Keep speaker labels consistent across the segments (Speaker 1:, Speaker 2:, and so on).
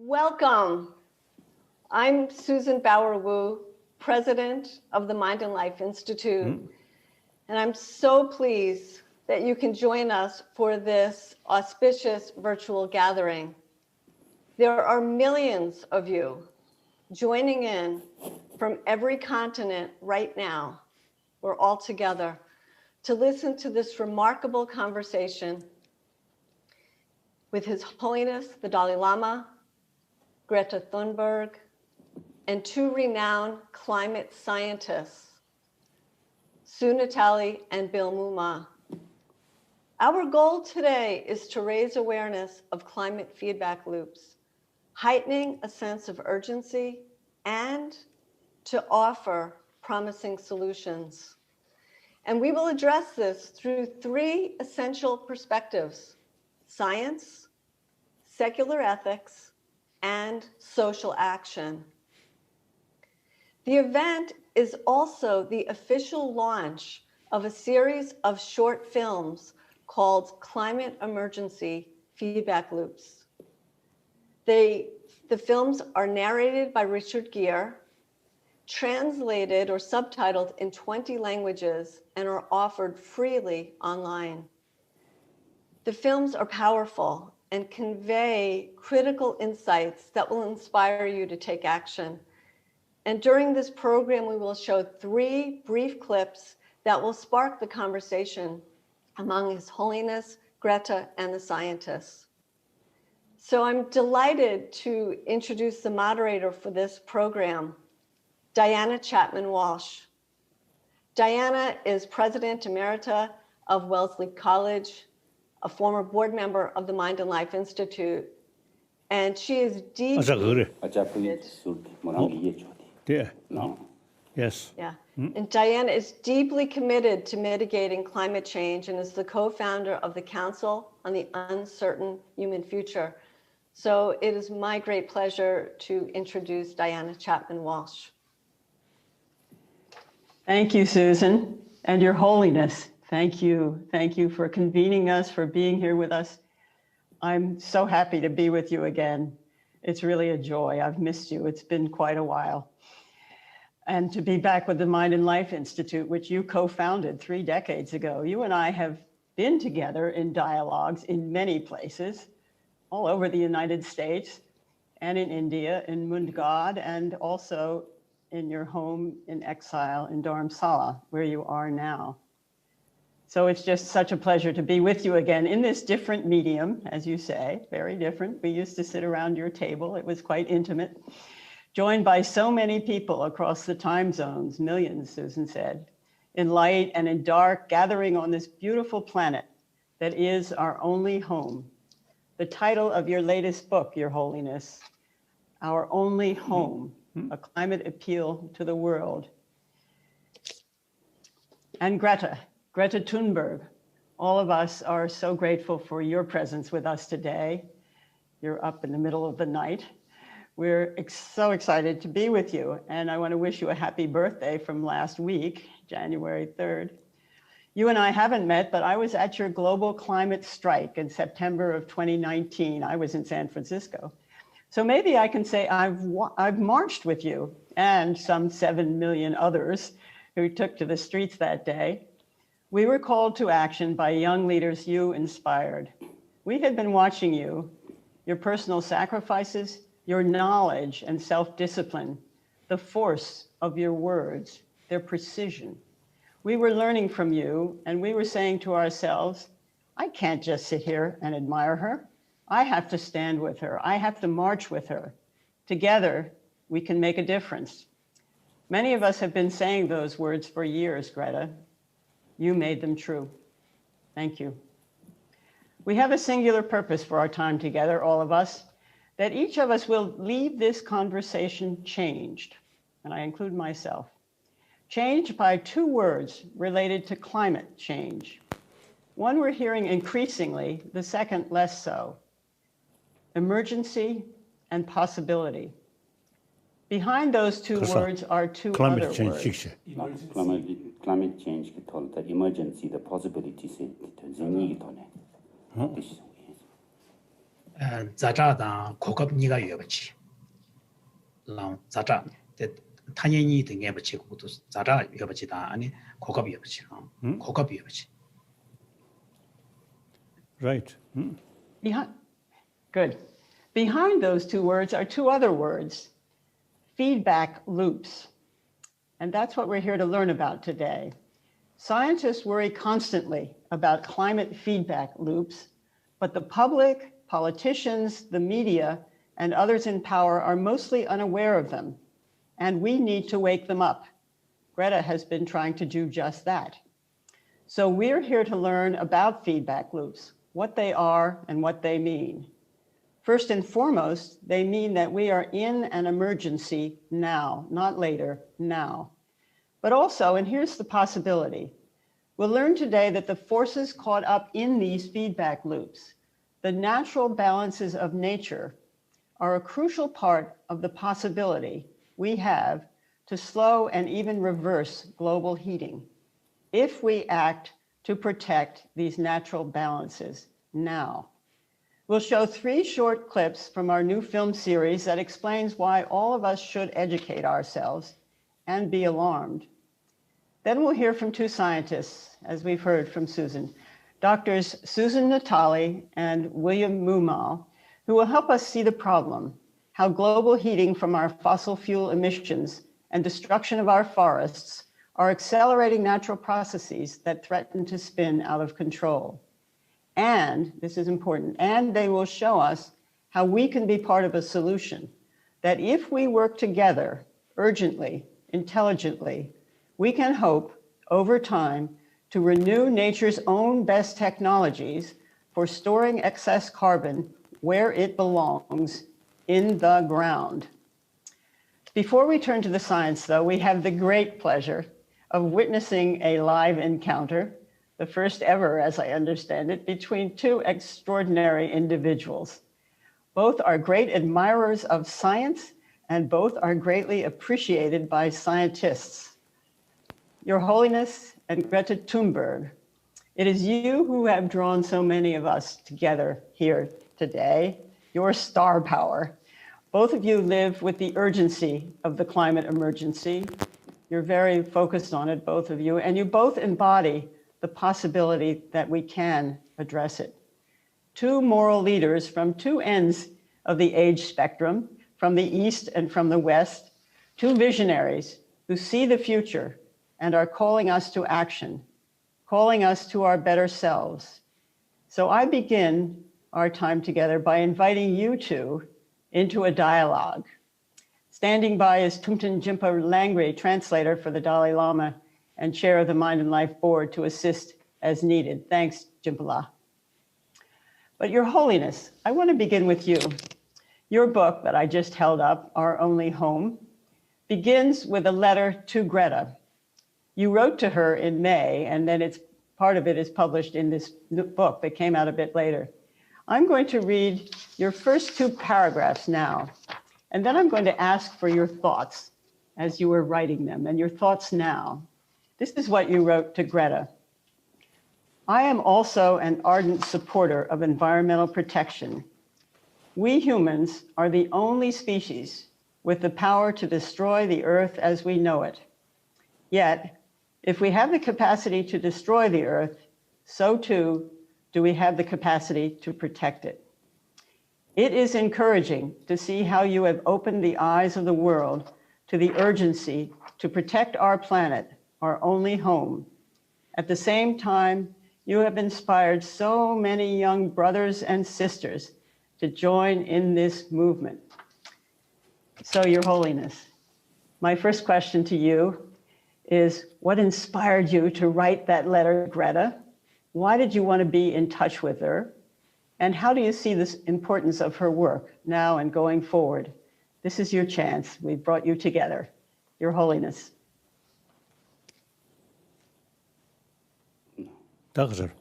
Speaker 1: Welcome. I'm Susan Bauer-Wu, president of the Mind and Life Institute, and I'm so pleased that you can join us for this auspicious virtual gathering. There are millions of you joining in from every continent right now. We're all together to listen to this remarkable conversation with His Holiness, the Dalai Lama, Greta Thunberg, and two renowned climate scientists, Sue Natali and Bill Muma. Our goal today is to raise awareness of climate feedback loops, heightening a sense of urgency, and to offer promising solutions. And we will address this through three essential perspectives: science, secular ethics, and social action. The event is also the official launch of a series of short films called Climate Emergency Feedback Loops. The films are narrated by Richard Gere, translated or subtitled in 20 languages, and are offered freely online. The films are powerful and convey critical insights that will inspire you to take action. And during this program, we will show three brief clips that will spark the conversation among His Holiness, Greta, and the scientists. So I'm delighted to introduce the moderator for this program, Diana Chapman Walsh. Diana is President Emerita of Wellesley College, a former board member of the Mind and Life Institute, and she is deeply
Speaker 2: Yes.
Speaker 1: Yeah. And Diana is deeply committed to mitigating climate change and is the co-founder of the Council on the Uncertain Human Future. So it is my great pleasure to introduce Diana Chapman Walsh.
Speaker 3: Thank you, Susan, and Your Holiness. Thank you. Thank you for convening us, for being here with us. I'm so happy to be with you again. It's really a joy. I've missed you. It's been quite a while. And to be back with the Mind and Life Institute, which you co-founded 3 decades ago. You and I have been together in dialogues in many places, all over the United States and in India, in Mundgod, and also in your home in exile in Dharamsala, where you are now. So it's just such a pleasure to be with you again in this different medium, as you say, very different. We used to sit around your table. It was quite intimate, joined by so many people across the time zones, millions, Susan said, in light and in dark, gathering on this beautiful planet that is our only home. The title of your latest book, Your Holiness, Our Only Home, a climate appeal to the world. And Greta Thunberg, all of us are so grateful for your presence with us today. You're up in the middle of the night. We're so excited to be with you, and I want to wish you a happy birthday from last week, January 3rd. You and I haven't met, but I was at your global climate strike in September of 2019. I was in San Francisco. So maybe I can say I've marched with you and some 7 million others who took to the streets that day. We were called to action by young leaders you inspired. We had been watching you, your personal sacrifices, your knowledge and self-discipline, the force of your words, their precision. We were learning from you, and we were saying to ourselves, I can't just sit here and admire her. I have to stand with her. I have to march with her. Together, we can make a difference. Many of us have been saying those words for years, Greta. You made them true. Thank you. We have a singular purpose for our time together, all of us, that each of us will leave this conversation changed, and I include myself, changed by 2 words related to climate change. One we're hearing increasingly, the second less so: emergency and possibility. Behind those 2 words are 2 other words.
Speaker 4: Climate change, the emergency, the possibility,
Speaker 2: 자자다 고급 니가 여버지 랑 자자 타년이 등에 버치고 또 자자 여버지다 아니 고급 여버지 고급 여버지
Speaker 5: Right.
Speaker 3: Good. Behind those two words are two other words, feedback loops. And that's what we're here to learn about today. Scientists worry constantly about climate feedback loops, but the public, politicians, the media, and others in power are mostly unaware of them, and we need to wake them up. Greta has been trying to do just that. So we're here to learn about feedback loops, what they are and what they mean. First and foremost, they mean that we are in an emergency now, not later, now. But also, and here's the possibility, we'll learn today that the forces caught up in these feedback loops, the natural balances of nature, are a crucial part of the possibility we have to slow and even reverse global heating if we act to protect these natural balances now. We'll show 3 short clips from our new film series that explains why all of us should educate ourselves and be alarmed. Then we'll hear from 2 scientists, as we've heard from Susan, Doctors Susan Natali and William Mumal, who will help us see the problem, how global heating from our fossil fuel emissions and destruction of our forests are accelerating natural processes that threaten to spin out of control. And, this is important, and they will show us how we can be part of a solution, that if we work together urgently, intelligently, we can hope over time to renew nature's own best technologies for storing excess carbon where it belongs, in the ground. Before we turn to the science, though, we have the great pleasure of witnessing a live encounter, the first ever, as I understand it, between 2 extraordinary individuals. Both are great admirers of science, and both are greatly appreciated by scientists. Your Holiness and Greta Thunberg, it is you who have drawn so many of us together here today, your star power. Both of you live with the urgency of the climate emergency. You're very focused on it, both of you, and you both embody the possibility that we can address it. 2 moral leaders from 2 ends of the age spectrum, from the East and from the West, 2 visionaries who see the future and are calling us to action, calling us to our better selves. So I begin our time together by inviting you 2 into a dialogue. Standing by is Tumten Jimpa Langri, translator for the Dalai Lama and chair of the Mind and Life Board, to assist as needed. Thanks, Jimpala. But Your Holiness, I want to begin with you. Your book that I just held up, Our Only Home, begins with a letter to Greta. You wrote to her in May, and then part of it is published in this book that came out a bit later. I'm going to read your first 2 paragraphs now, and then I'm going to ask for your thoughts as you were writing them, and your thoughts now. This is what you wrote to Greta. I am also an ardent supporter of environmental protection. We humans are the only species with the power to destroy the earth as we know it. Yet, if we have the capacity to destroy the earth, so too do we have the capacity to protect it. It is encouraging to see how you have opened the eyes of the world to the urgency to protect our planet, our only home. At the same time, you have inspired so many young brothers and sisters to join in this movement. So, Your Holiness, my first question to you is, what inspired you to write that letter to Greta? Why did you want to be in touch with her? And how do you see the importance of her work now and going forward? This is your chance. We've brought you together. Your Holiness.
Speaker 5: Doctor.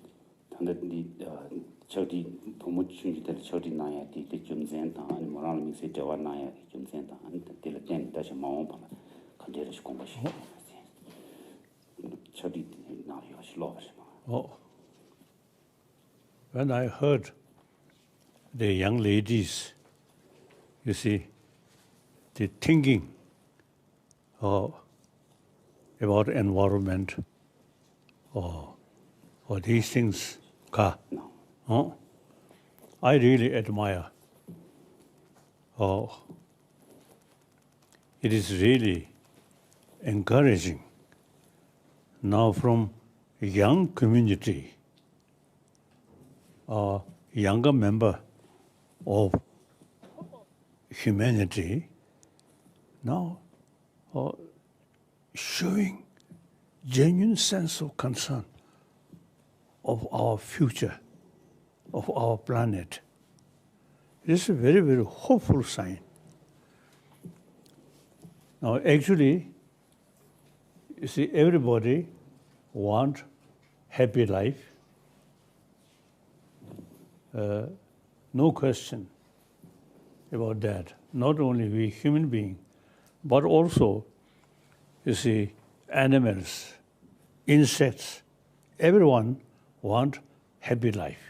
Speaker 4: 저기 너무 중요들 저기 나야 디 좀센다 아니 뭐라는 미세 저와 나야 좀센다 아니 딜텐 다시 마음 봐 간절히 공부시 저기 나야 슬로스
Speaker 5: Oh. When I heard the young ladies, you see, the thinking about environment or these things, I really admire. It is really encouraging now from a young community, a younger member of humanity, now showing genuine sense of concern of our future, of our planet. It is a very, very hopeful sign. Now, actually, you see, everybody wants happy life. No question about that. Not only we human beings, but also, you see, animals, insects, everyone wants happy life.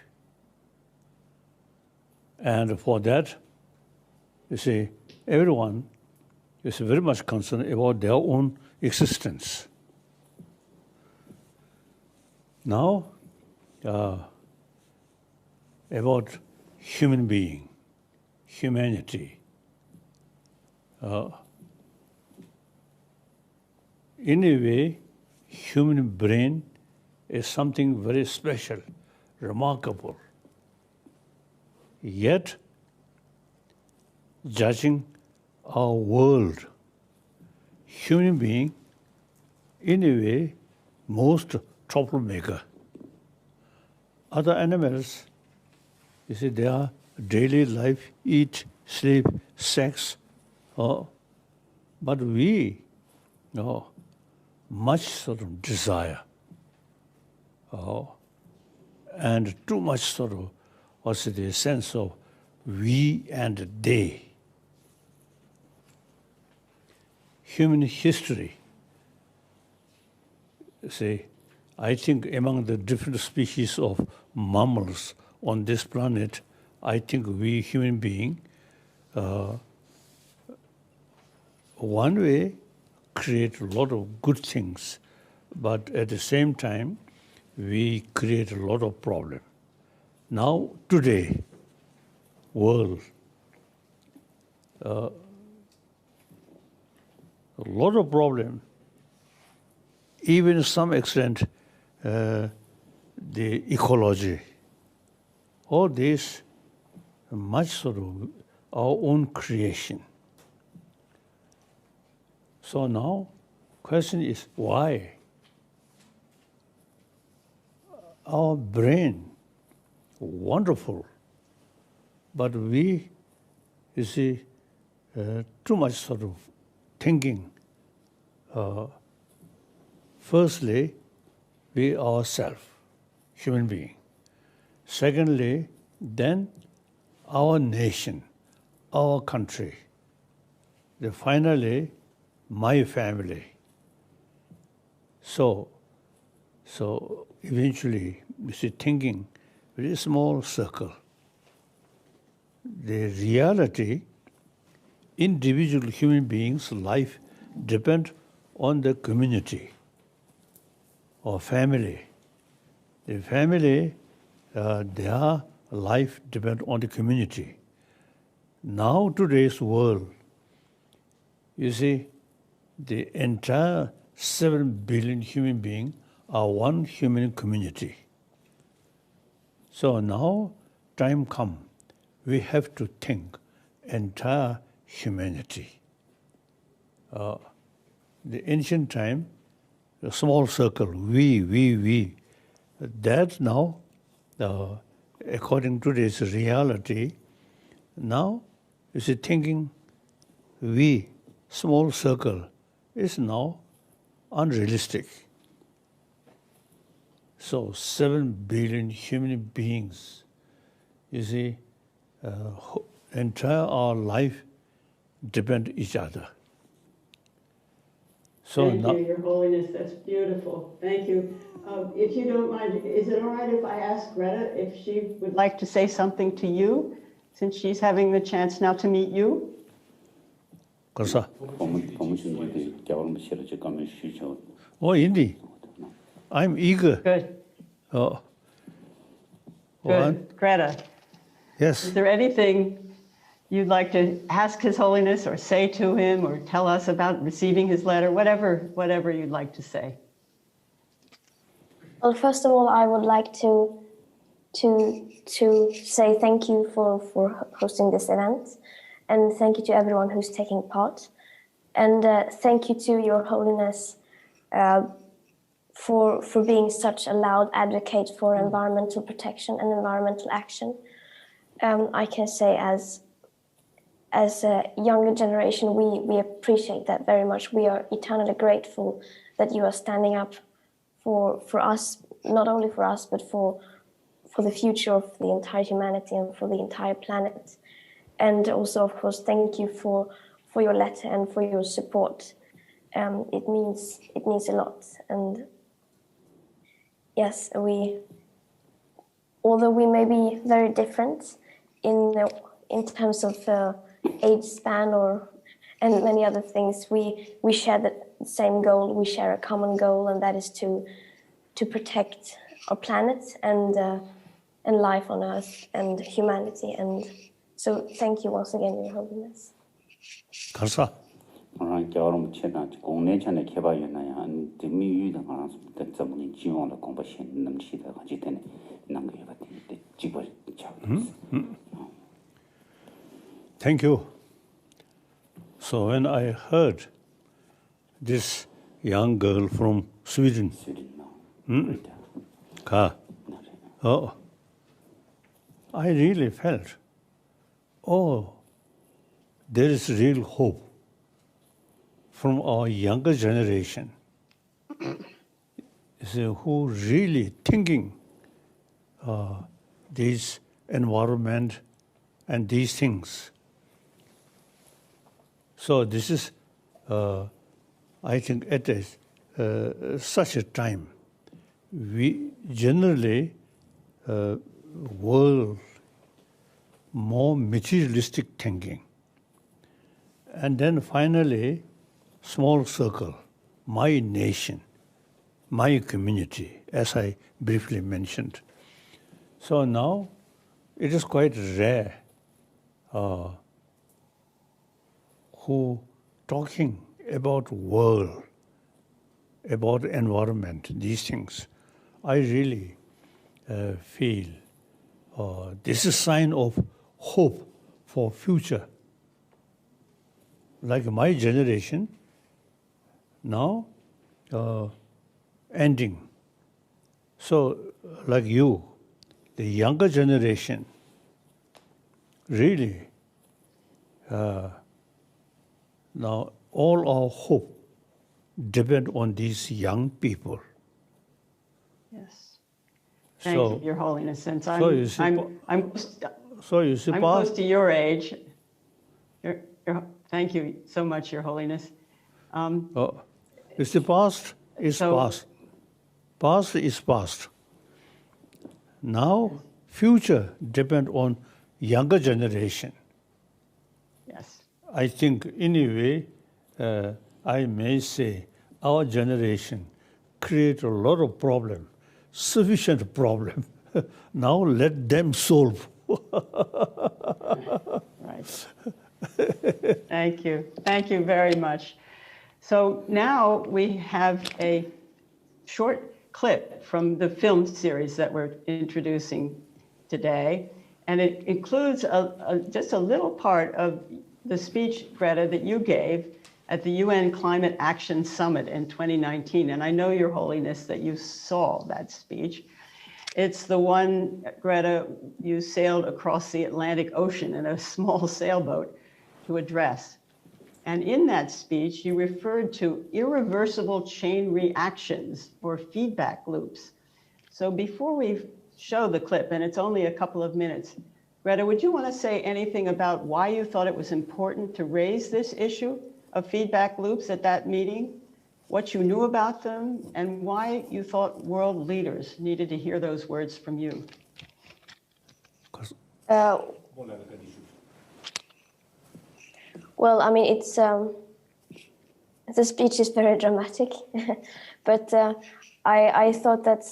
Speaker 5: And for that, you see, everyone is very much concerned about their own existence. Now, about human being, humanity. In a way, human brain is something very special, remarkable. Yet, judging our world, human being, in a way, most troublemaker. Other animals, you see, their daily life, eat, sleep, sex, but we, much sort of desire, and too much sort of also the sense of we and they. Human history, say, I think among the different species of mammals on this planet, I think we human beings, one way, create a lot of good things, but at the same time, we create a lot of problems. Now, today, world, a lot of problem, even to some extent, the ecology. All this, much sort of our own creation. So now, question is why? Our brain, wonderful, but we, you see, too much sort of thinking. Firstly, we ourselves, human being. Secondly, then our nation, our country. Then finally, my family. So eventually, you see, thinking, very small circle. The reality, individual human beings' life depend on the community or family. The family, their life depend on the community. Now, today's world, you see, the entire 7 billion human beings are one human community. So now, time come, we have to think entire humanity. The ancient time, a small circle, we. That now, according to this reality, now you see thinking we, small circle, is now unrealistic. So 7 billion human beings, you see, entire our life depend each other. So
Speaker 3: Thank you, Your Holiness. That's beautiful. Thank you. If you don't mind, is it all right if I ask Greta if she would like to say something to you since she's having the chance now to meet you.
Speaker 5: 그래서
Speaker 4: 법무신들이 겨울을 실어줄 거면 쉬죠.
Speaker 5: indeed. I'm eager.
Speaker 3: Good.
Speaker 5: Oh.
Speaker 3: Good. Greta,
Speaker 5: Yes.
Speaker 3: is there anything you'd like to ask His Holiness or say to him or tell us about receiving his letter? Whatever you'd like to say.
Speaker 6: Well, first of all, I would like to say thank you for hosting this event, and thank you to everyone who's taking part, and thank you to Your Holiness for being such a loud advocate for environmental protection and environmental action. I can say as a younger generation, we appreciate that very much. We are eternally grateful that you are standing up for us, not only for us, but for the future of the entire humanity and for the entire planet. And also, of course, thank you for your letter and for your support. It means a lot. And yes, although we may be very different in terms of age span and many other things, we share the same goal. We share a common goal, and that is to protect our planet and life on Earth and humanity. And so, thank you once again, Your Holiness.
Speaker 5: 감사.
Speaker 4: 오늘 겨울을 채나 국내 전에 개발이나야 안 대미유도 가서 때문에 지원을 공부시 넘치다 같이 되네. 남게 같은데 지벌 참.
Speaker 5: Thank you. So when I heard this young girl from Sweden, I really felt, there is real hope from our younger generation, who really thinking this environment and these things. So this is, I think, at such a time, we generally world more materialistic thinking, and then finally, small circle, my nation, my community, as I briefly mentioned. So now, it is quite rare who talking about world, about environment, these things. I really feel this is a sign of hope for future. Like my generation, now ending. So like you, the younger generation, really, now all our hope depend on these young people.
Speaker 3: Yes. Thank you, Your Holiness. Since I'm close to your age. Thank you so much, Your Holiness.
Speaker 5: It's the past is past. Past is past. Now, future depend on younger generation.
Speaker 3: Yes.
Speaker 5: I think, anyway, I may say our generation create a lot of problem, sufficient problem. Now let them solve.
Speaker 3: Right. Thank you. Thank you very much. So now we have a short clip from the film series that we're introducing today, and it includes just a little part of the speech, Greta, that you gave at the UN Climate Action Summit in 2019. And I know, Your Holiness, that you saw that speech. It's the one, Greta, you sailed across the Atlantic Ocean in a small sailboat to address. And in that speech, you referred to irreversible chain reactions or feedback loops. So before we show the clip, and it's only a couple of minutes, Greta, would you want to say anything about why you thought it was important to raise this issue of feedback loops at that meeting, what you knew about them, and why you thought world leaders needed to hear those words from you?
Speaker 6: Well, I mean, it's the speech is very dramatic, but I thought that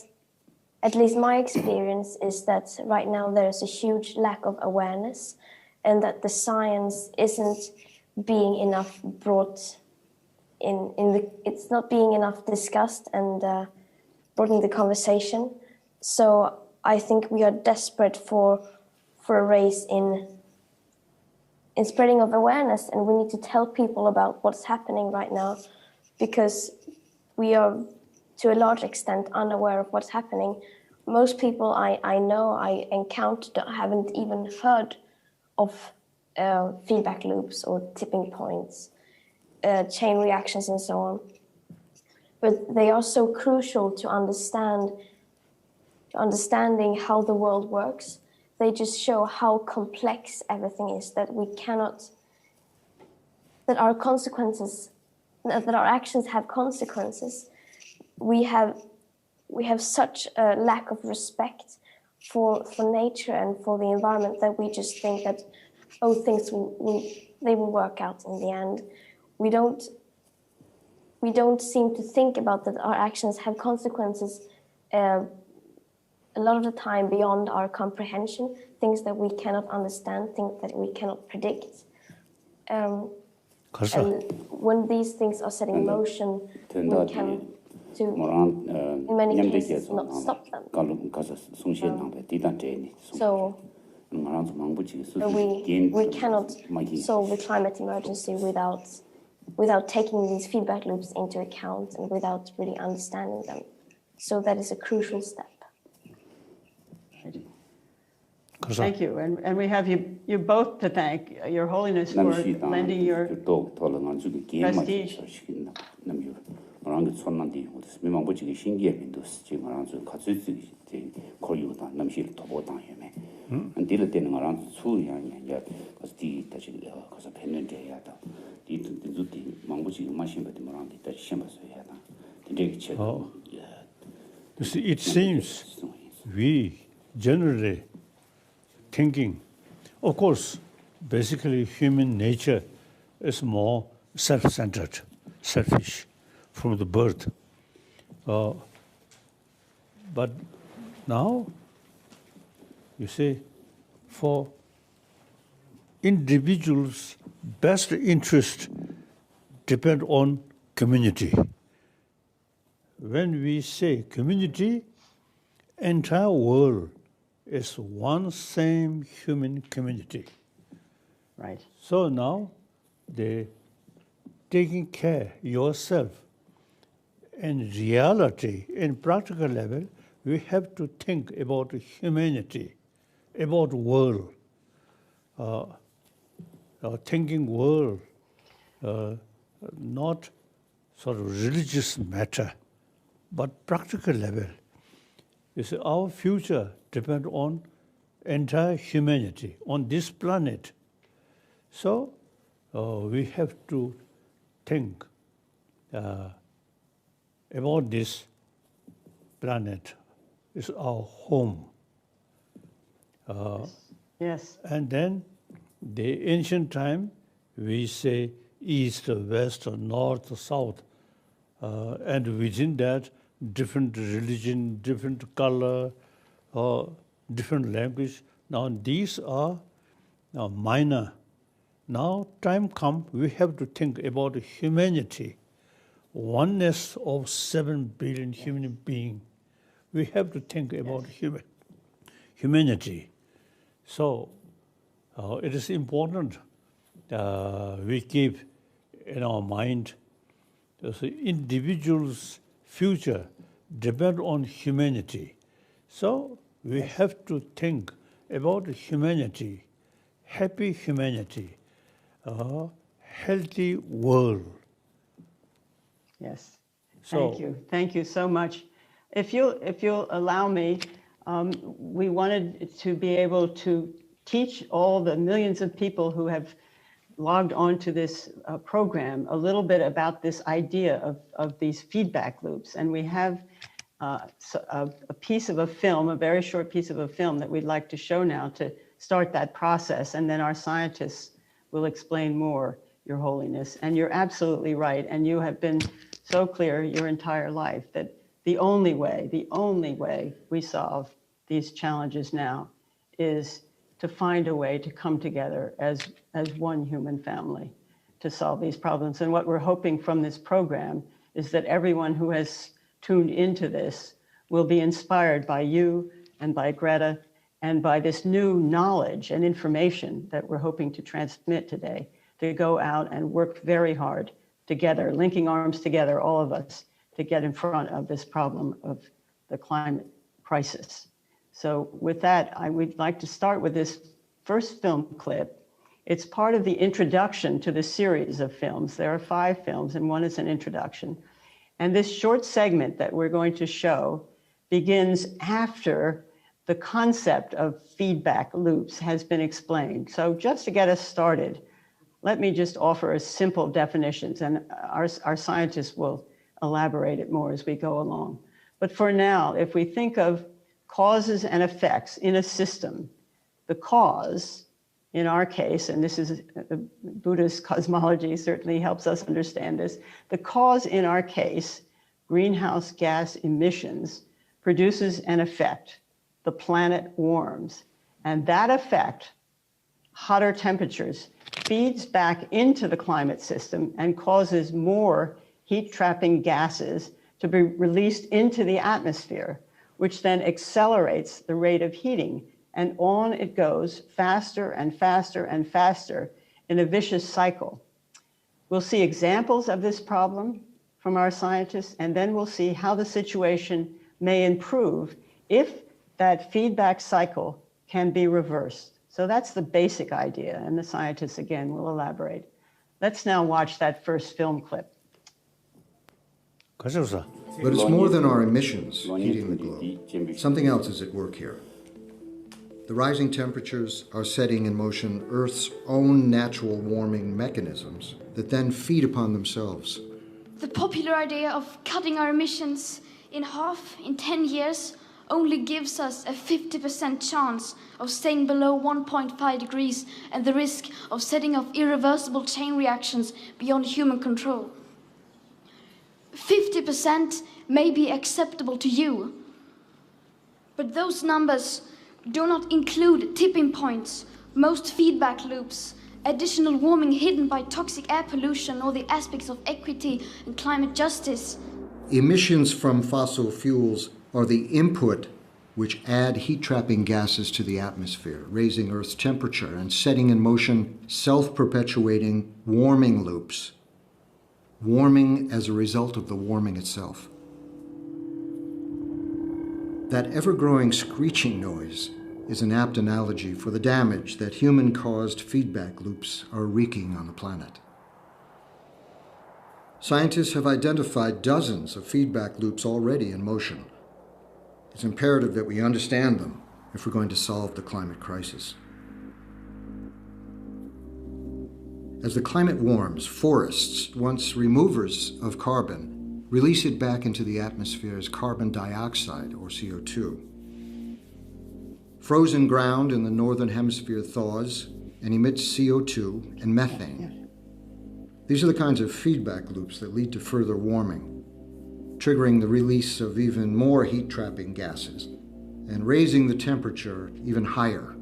Speaker 6: at least my experience is that right now there's a huge lack of awareness, and that the science isn't being enough brought it's not being enough discussed and brought in the conversation. So I think we are desperate for a race in spreading of awareness, and we need to tell people about what's happening right now, because we are to a large extent unaware of what's happening. Most people I know, I encountered, haven't even heard of feedback loops or tipping points, chain reactions and so on. But they are so crucial to understanding how the world works. They just show how complex everything is, that we cannot, that our actions have consequences. We have such a lack of respect for nature and for the environment that we just think that, oh, things will work out in the end. We don't seem to think about that our actions have consequences a lot of the time beyond our comprehension, things that we cannot understand, things that we cannot predict. And when these things are set in motion, we can, in many cases, not stop them. So we cannot solve the climate emergency without taking these feedback loops into account and without really understanding them. So that is a crucial step.
Speaker 3: Thank you, and we have you both to thank, Your Holiness, for lending your prestige.
Speaker 5: You see, it seems we generally thinking, of course, basically human nature is more self-centered, selfish from the birth. But now, you see, for individuals' best interest depend on community. When we say community, entire world is one same human community.
Speaker 3: Right.
Speaker 5: So now, they taking care yourself. In reality, in practical level, we have to think about humanity, about world, thinking world, not sort of religious matter, but practical level. You see, our future depends on entire humanity, on this planet. So we have to think about this planet. It's our home.
Speaker 3: Yes.
Speaker 5: And then the ancient time, we say east, west, north, south. And within that, different religion, different color, different language. Now these are minor. Now time comes, we have to think about humanity, oneness of 7 billion human beings. We have to think about humanity. So it is important we keep in our mind the individual's future depends on humanity. So we have to think about humanity, happy humanity, healthy world.
Speaker 3: Yes.
Speaker 5: So,
Speaker 3: thank you. Thank you so much. If you'll allow me, we wanted to be able to teach all the millions of people who have logged onto this program a little bit about this idea of these feedback loops. And we have a piece of a film, a very short piece of a film that we'd like to show now to start that process, and then our scientists will explain more, Your Holiness. And you're absolutely right, and you have been so clear your entire life that the only way we solve these challenges now is to find a way to come together as one human family to solve these problems. And what we're hoping from this program is that everyone who has tuned into this will be inspired by you and by Greta and by this new knowledge and information that we're hoping to transmit today, to go out and work very hard together, linking arms together, all of us, to get in front of this problem of the climate crisis. So with that, I would like to start with this first film clip. It's part of the introduction to the series of films. There are 5 films, and one is an introduction. And this short segment that we're going to show begins after the concept of feedback loops has been explained. So just to get us started, let me just offer a simple definitions, and our scientists will elaborate it more as we go along. But for now, if we think of causes and effects in a system, the cause, in our case, and this is Buddhist cosmology certainly helps us understand this, the cause in our case, greenhouse gas emissions, produces an effect. The planet warms, and that effect, hotter temperatures, feeds back into the climate system and causes more heat-trapping gases to be released into the atmosphere, which then accelerates the rate of heating. And on it goes faster and faster and faster in a vicious cycle. We'll see examples of this problem from our scientists, and then we'll see how the situation may improve if that feedback cycle can be reversed. So that's the basic idea, and the scientists, again, will elaborate. Let's now watch that first film clip.
Speaker 7: But it's more than our emissions heating the globe. Something else is at work here. The rising temperatures are setting in motion Earth's own natural warming mechanisms that then feed upon themselves.
Speaker 8: The popular idea of cutting our emissions in half in 10 years only gives us a 50% chance of staying below 1.5 degrees and the risk of setting off irreversible chain reactions beyond human control. 50% may be acceptable to you, but those numbers do not include tipping points, most feedback loops, additional warming hidden by toxic air pollution, or the aspects of equity and climate justice.
Speaker 7: Emissions from fossil fuels are the input which add heat-trapping gases to the atmosphere, raising Earth's temperature and setting in motion self-perpetuating warming loops. Warming as a result of the warming itself. That ever-growing screeching noise is an apt analogy for the damage that human-caused feedback loops are wreaking on the planet. Scientists have identified dozens of feedback loops already in motion. It's imperative that we understand them if we're going to solve the climate crisis. As the climate warms, forests, once removers of carbon, release it back into the atmosphere as carbon dioxide, or CO2. Frozen ground in the northern hemisphere thaws and emits CO2 and methane. These are the kinds of feedback loops that lead to further warming, triggering the release of even more heat-trapping gases and raising the temperature even higher.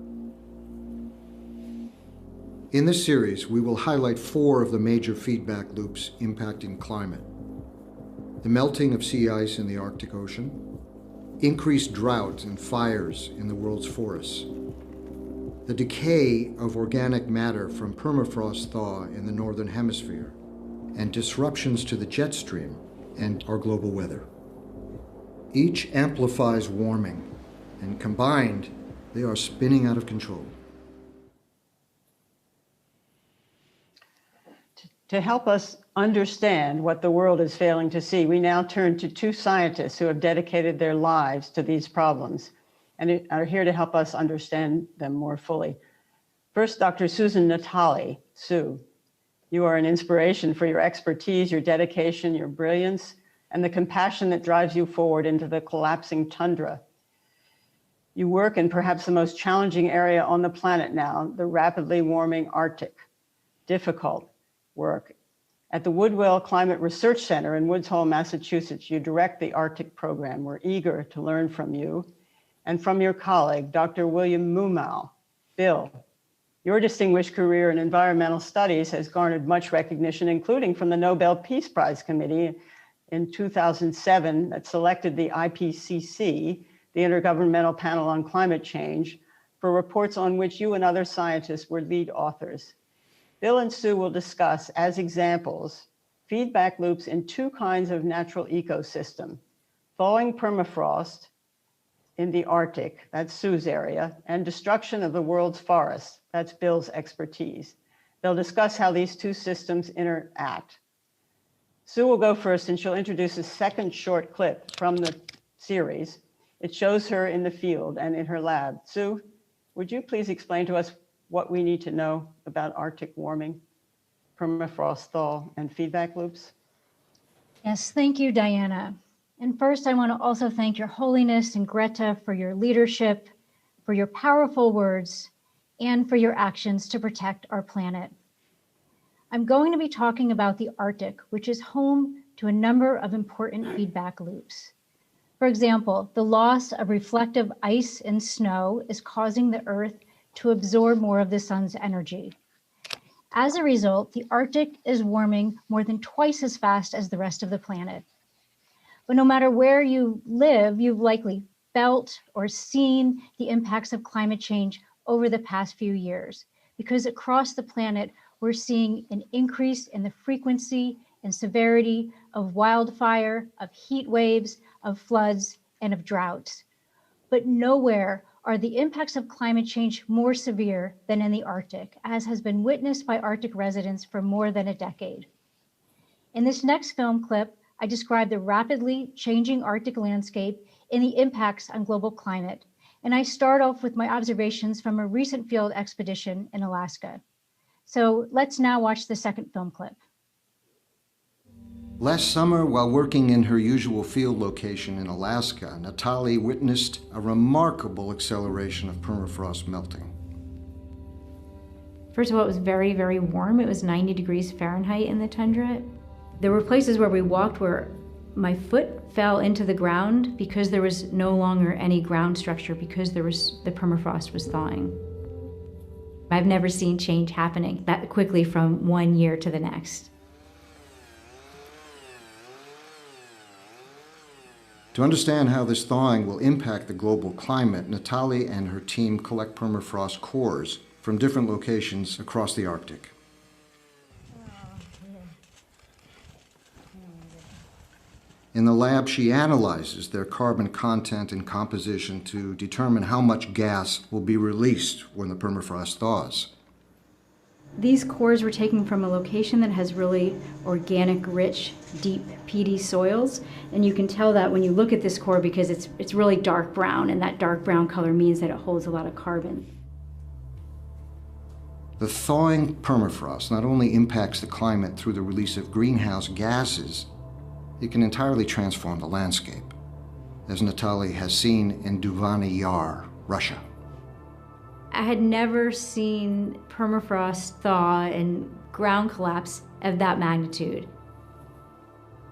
Speaker 7: In this series, we will highlight 4 of the major feedback loops impacting climate: the melting of sea ice in the Arctic Ocean, increased drought and fires in the world's forests, the decay of organic matter from permafrost thaw in the northern hemisphere, and disruptions to the jet stream and our global weather. Each amplifies warming, and combined, they are spinning out of control.
Speaker 3: To help us understand what the world is failing to see, we now turn to 2 scientists who have dedicated their lives to these problems and are here to help us understand them more fully. First, Dr. Susan Natali. Sue, you are an inspiration for your expertise, your dedication, your brilliance, and the compassion that drives you forward into the collapsing tundra. You work in perhaps the most challenging area on the planet now, the rapidly warming Arctic. Difficult work. At the Woodwell Climate Research Center in Woods Hole, Massachusetts, you direct the Arctic program. We're eager to learn from you and from your colleague, Dr. William Mumau. Bill, your distinguished career in environmental studies has garnered much recognition, including from the Nobel Peace Prize Committee in 2007 that selected the IPCC, the Intergovernmental Panel on Climate Change, for reports on which you and other scientists were lead authors. Bill and Sue will discuss, as examples, feedback loops in two kinds of natural ecosystem: thawing permafrost in the Arctic, that's Sue's area, and destruction of the world's forests, that's Bill's expertise. They'll discuss how these two systems interact. Sue will go first, and she'll introduce a second short clip from the series. It shows her in the field and in her lab. Sue, would you please explain to us what we need to know about Arctic warming, permafrost thaw, and feedback loops?
Speaker 9: Yes, thank you, Diana. And first, I want to also thank Your Holiness and Greta for your leadership, for your powerful words, and for your actions to protect our planet. I'm going to be talking about the Arctic, which is home to a number of important feedback loops. For example, the loss of reflective ice and snow is causing the Earth to absorb more of the sun's energy. As a result, the Arctic is warming more than twice as fast as the rest of the planet. But no matter where you live, you've likely felt or seen the impacts of climate change over the past few years, because across the planet, we're seeing an increase in the frequency and severity of wildfire, of heat waves, of floods, and of droughts. But nowhere are the impacts of climate change more severe than in the Arctic, as has been witnessed by Arctic residents for more than a decade. In this next film clip, I describe the rapidly changing Arctic landscape and the impacts on global climate. And I start off with my observations from a recent field expedition in Alaska. So let's now watch the second film clip.
Speaker 7: Last summer, while working in her usual field location in Alaska, Natalie witnessed a remarkable acceleration of permafrost melting.
Speaker 10: First of all, it was very, very warm. It was 90 degrees Fahrenheit in the tundra. There were places where we walked where my foot fell into the ground because there was no longer any ground structure, because the permafrost was thawing. I've never seen change happening that quickly from one year to the next.
Speaker 7: To understand how this thawing will impact the global climate, Natalie and her team collect permafrost cores from different locations across the Arctic. In the lab, she analyzes their carbon content and composition to determine how much gas will be released when the permafrost thaws.
Speaker 10: These cores were taken from a location that has really organic, rich, deep, peaty soils. And you can tell that when you look at this core because it's really dark brown, and that dark brown color means that it holds a lot of carbon.
Speaker 7: The thawing permafrost not only impacts the climate through the release of greenhouse gases, it can entirely transform the landscape, as Natalie has seen in Duvany Yar, Russia.
Speaker 10: I had never seen permafrost thaw and ground collapse of that magnitude.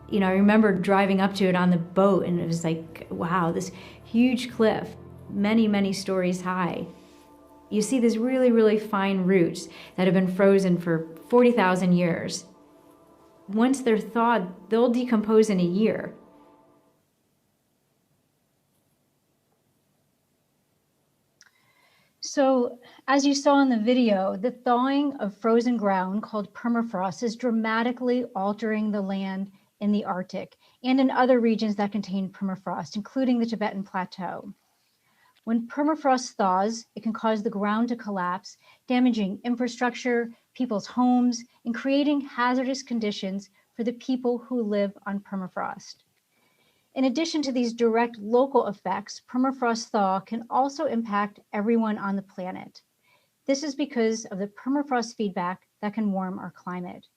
Speaker 10: You know, I remember driving up to it on the boat, and it was like, wow, this huge cliff, many, many stories high. You see these really, really fine roots that have been frozen for 40,000 years. Once they're thawed, they'll decompose in a year.
Speaker 9: So, as you saw in the video, the thawing of frozen ground called permafrost is dramatically altering the land in the Arctic and in other regions that contain permafrost, including the Tibetan Plateau. When permafrost thaws, it can cause the ground to collapse, damaging infrastructure, people's homes, and creating hazardous conditions for the people who live on permafrost. In addition to these direct local effects, permafrost thaw can also impact everyone on the planet. This is because of the permafrost feedback that can warm our climate.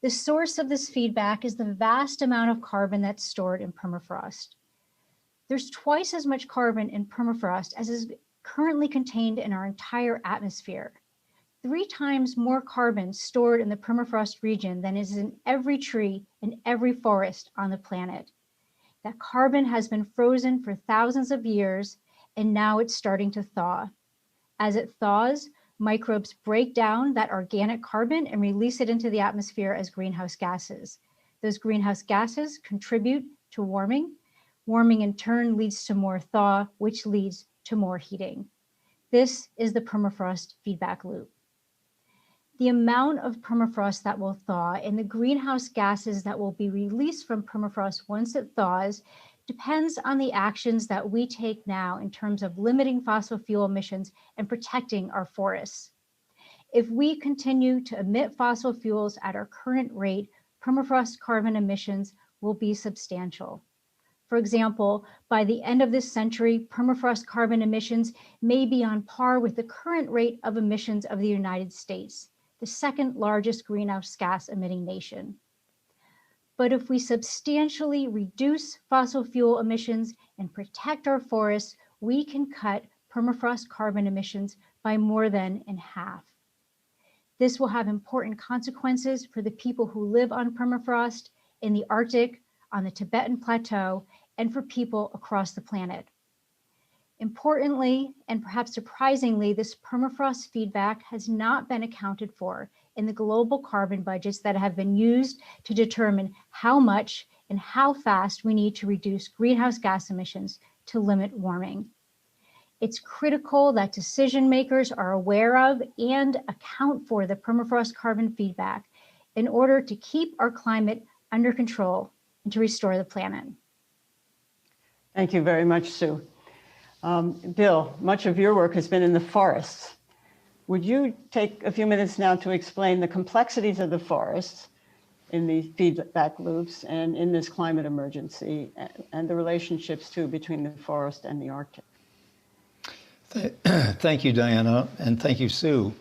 Speaker 9: The source of this feedback is the vast amount of carbon that's stored in permafrost. There's twice as much carbon in permafrost as is currently contained in our entire atmosphere. 3 times more carbon stored in the permafrost region than is in every tree in every forest on the planet. That carbon has been frozen for thousands of years, and now it's starting to thaw. As it thaws, microbes break down that organic carbon and release it into the atmosphere as greenhouse gases. Those greenhouse gases contribute to warming. Warming in turn leads to more thaw, which leads to more heating. This is the permafrost feedback loop. The amount of permafrost that will thaw and the greenhouse gases that will be released from permafrost once it thaws depends on the actions that we take now in terms of limiting fossil fuel emissions and protecting our forests. If we continue to emit fossil fuels at our current rate, permafrost carbon emissions will be substantial. For example, by the end of this century, permafrost carbon emissions may be on par with the current rate of emissions of the United States, the second largest greenhouse gas emitting nation. But if we substantially reduce fossil fuel emissions and protect our forests, we can cut permafrost carbon emissions by more than in half. This will have important consequences for the people who live on permafrost, in the Arctic, on the Tibetan Plateau, and for people across the planet. Importantly, and perhaps surprisingly, this permafrost feedback has not been accounted for in the global carbon budgets that have been used to determine how much and how fast we need to reduce greenhouse gas emissions to limit warming. It's critical that decision makers are aware of and account for the permafrost carbon feedback in order to keep our climate under control and to restore the planet.
Speaker 3: Thank you very much, Sue. Bill, much of your work has been in the forests. Would you take a few minutes now to explain the complexities of the forests in the feedback loops and in this climate emergency and the relationships too between the forest and the Arctic?
Speaker 11: Thank you, Diana, and thank you, Sue.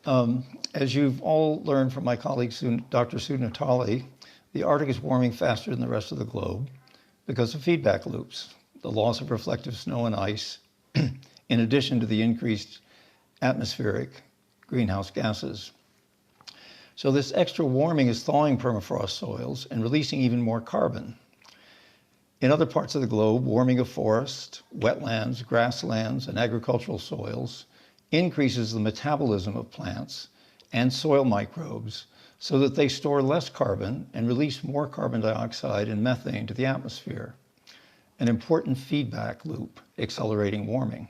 Speaker 11: As you've all learned from my colleague, Dr. Sue Natali, the Arctic is warming faster than the rest of the globe because of feedback loops, the loss of reflective snow and ice, in addition to the increased atmospheric greenhouse gases. So this extra warming is thawing permafrost soils and releasing even more carbon. In other parts of the globe, warming of forests, wetlands, grasslands, and agricultural soils increases the metabolism of plants and soil microbes so that they store less carbon and release more carbon dioxide and methane to the atmosphere, an important feedback loop accelerating warming.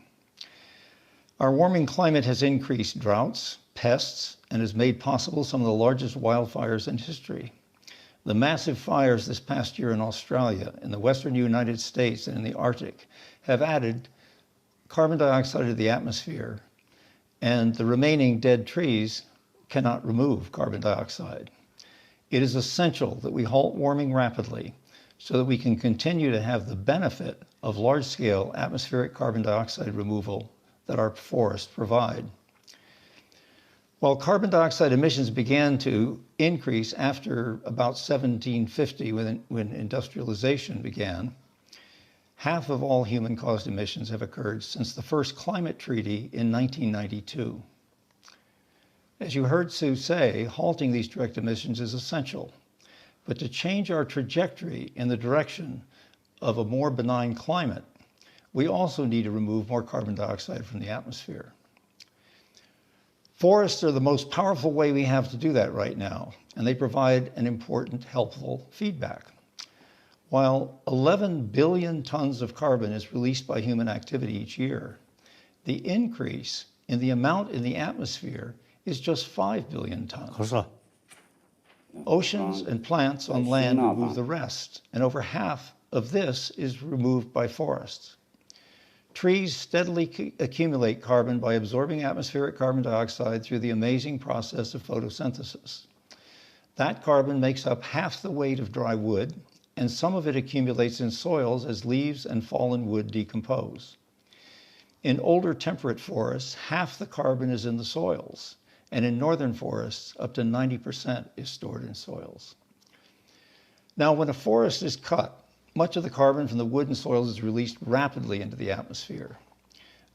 Speaker 11: Our warming climate has increased droughts, pests, and has made possible some of the largest wildfires in history. The massive fires this past year in Australia, in the western United States, and in the Arctic have added carbon dioxide to the atmosphere, and the remaining dead trees cannot remove carbon dioxide. It is essential that we halt warming rapidly so that we can continue to have the benefit of large-scale atmospheric carbon dioxide removal that our forests provide. While carbon dioxide emissions began to increase after about 1750, when industrialization began, half of all human-caused emissions have occurred since the first climate treaty in 1992. As you heard Sue say, halting these direct emissions is essential. But to change our trajectory in the direction of a more benign climate, we also need to remove more carbon dioxide from the atmosphere. Forests are the most powerful way we have to do that right now, and they provide an important, helpful feedback. While 11 billion tons of carbon is released by human activity each year, the increase in the amount in the atmosphere is just 5 billion tons. Oceans and plants on land remove the rest, and over half of this is removed by forests. Trees steadily accumulate carbon by absorbing atmospheric carbon dioxide through the amazing process of photosynthesis. That carbon makes up half the weight of dry wood, and some of it accumulates in soils as leaves and fallen wood decompose. In older temperate forests, half the carbon is in the soils, and in northern forests, up to 90% is stored in soils. Now, when a forest is cut, much of the carbon from the wood and soils is released rapidly into the atmosphere.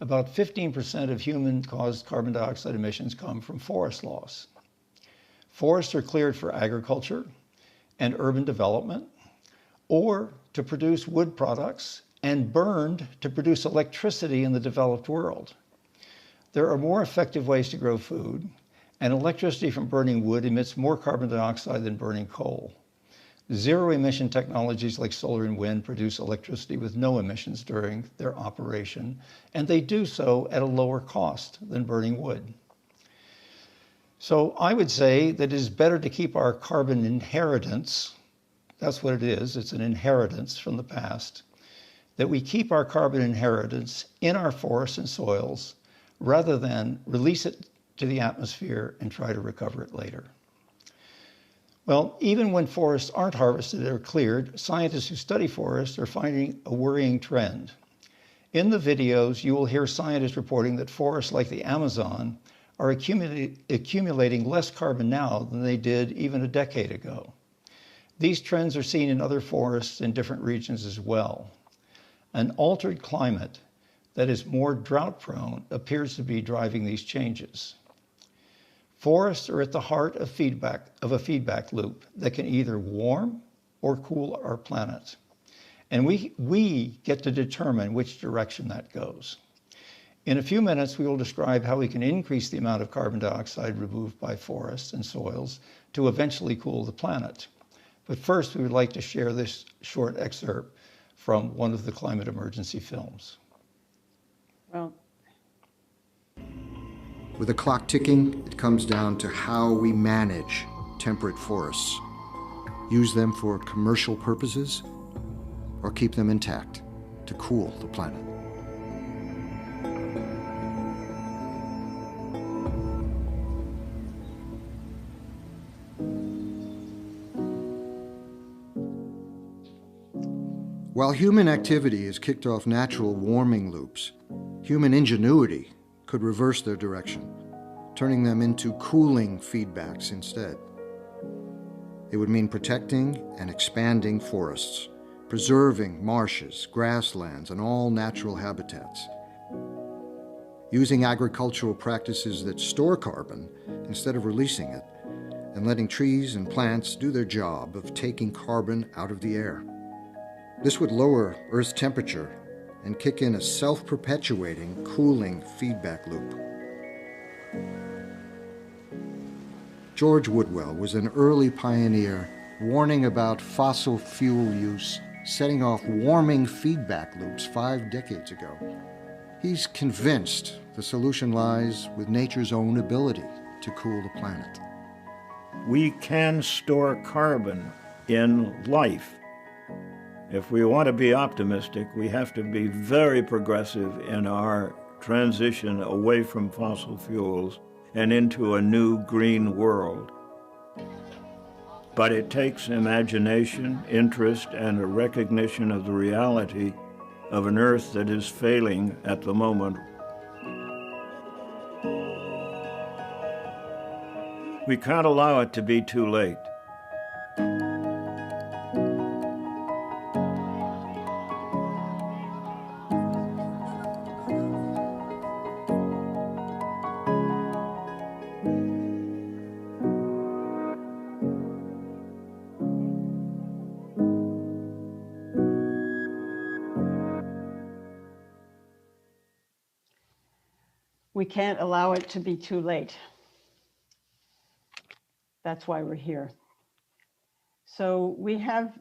Speaker 11: About 15% of human-caused carbon dioxide emissions come from forest loss. Forests are cleared for agriculture and urban development, or to produce wood products, and burned to produce electricity in the developed world. There are more effective ways to grow food, and electricity from burning wood emits more carbon dioxide than burning coal. Zero-emission technologies like solar and wind produce electricity with no emissions during their operation, and they do so at a lower cost than burning wood. So I would say that it is better to keep our carbon inheritance, that's what it is, it's an inheritance from the past, that we keep our carbon inheritance in our forests and soils rather than release it to the atmosphere and try to recover it later. Well, even when forests aren't harvested or cleared, scientists who study forests are finding a worrying trend. In the videos, you will hear scientists reporting that forests like the Amazon are accumulating less carbon now than they did even a decade ago. These trends are seen in other forests in different regions as well. An altered climate that is more drought-prone appears to be driving these changes. Forests are at the heart of a feedback loop that can either warm or cool our planet. And we get to determine which direction that goes. In a few minutes, we will describe how we can increase the amount of carbon dioxide removed by forests and soils to eventually cool the planet. But first, we would like to share this short excerpt from one of the climate emergency films.
Speaker 3: Well,
Speaker 7: with the clock ticking, it comes down to how we manage temperate forests. Use them for commercial purposes, or keep them intact to cool the planet. While human activity has kicked off natural warming loops, human ingenuity could reverse their direction, turning them into cooling feedbacks instead. It would mean protecting and expanding forests, preserving marshes, grasslands, and all natural habitats. Using agricultural practices that store carbon instead of releasing it, and letting trees and plants do their job of taking carbon out of the air. This would lower Earth's temperature and kick in a self-perpetuating cooling feedback loop. George Woodwell was an early pioneer warning about fossil fuel use, setting off warming feedback loops 5 decades ago. He's convinced the solution lies with nature's own ability to cool the planet.
Speaker 5: We can store carbon in life. If we want to be optimistic, we have to be very progressive in our transition away from fossil fuels and into a new green world. But it takes imagination, interest, and a recognition of the reality of an Earth that is failing at the moment. We can't allow it to be too late.
Speaker 3: we can't allow it to be too late. That's why we're here. So we have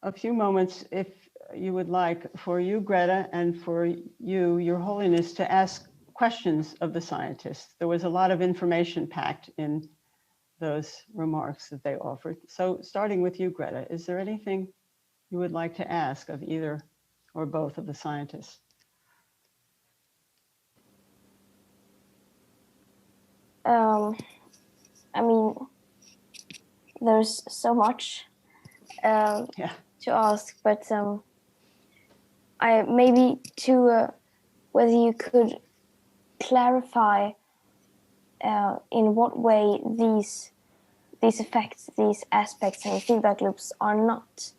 Speaker 3: a few moments, if you would like, for you, Greta, and for you, Your Holiness, to ask questions of the scientists. There was a lot of information packed in those remarks that they offered. So starting with you, Greta, is there anything you would like to ask of either or both of the scientists?
Speaker 6: I mean, there's so much to ask, but I maybe to whether you could clarify in what way these effects, these aspects and feedback loops are not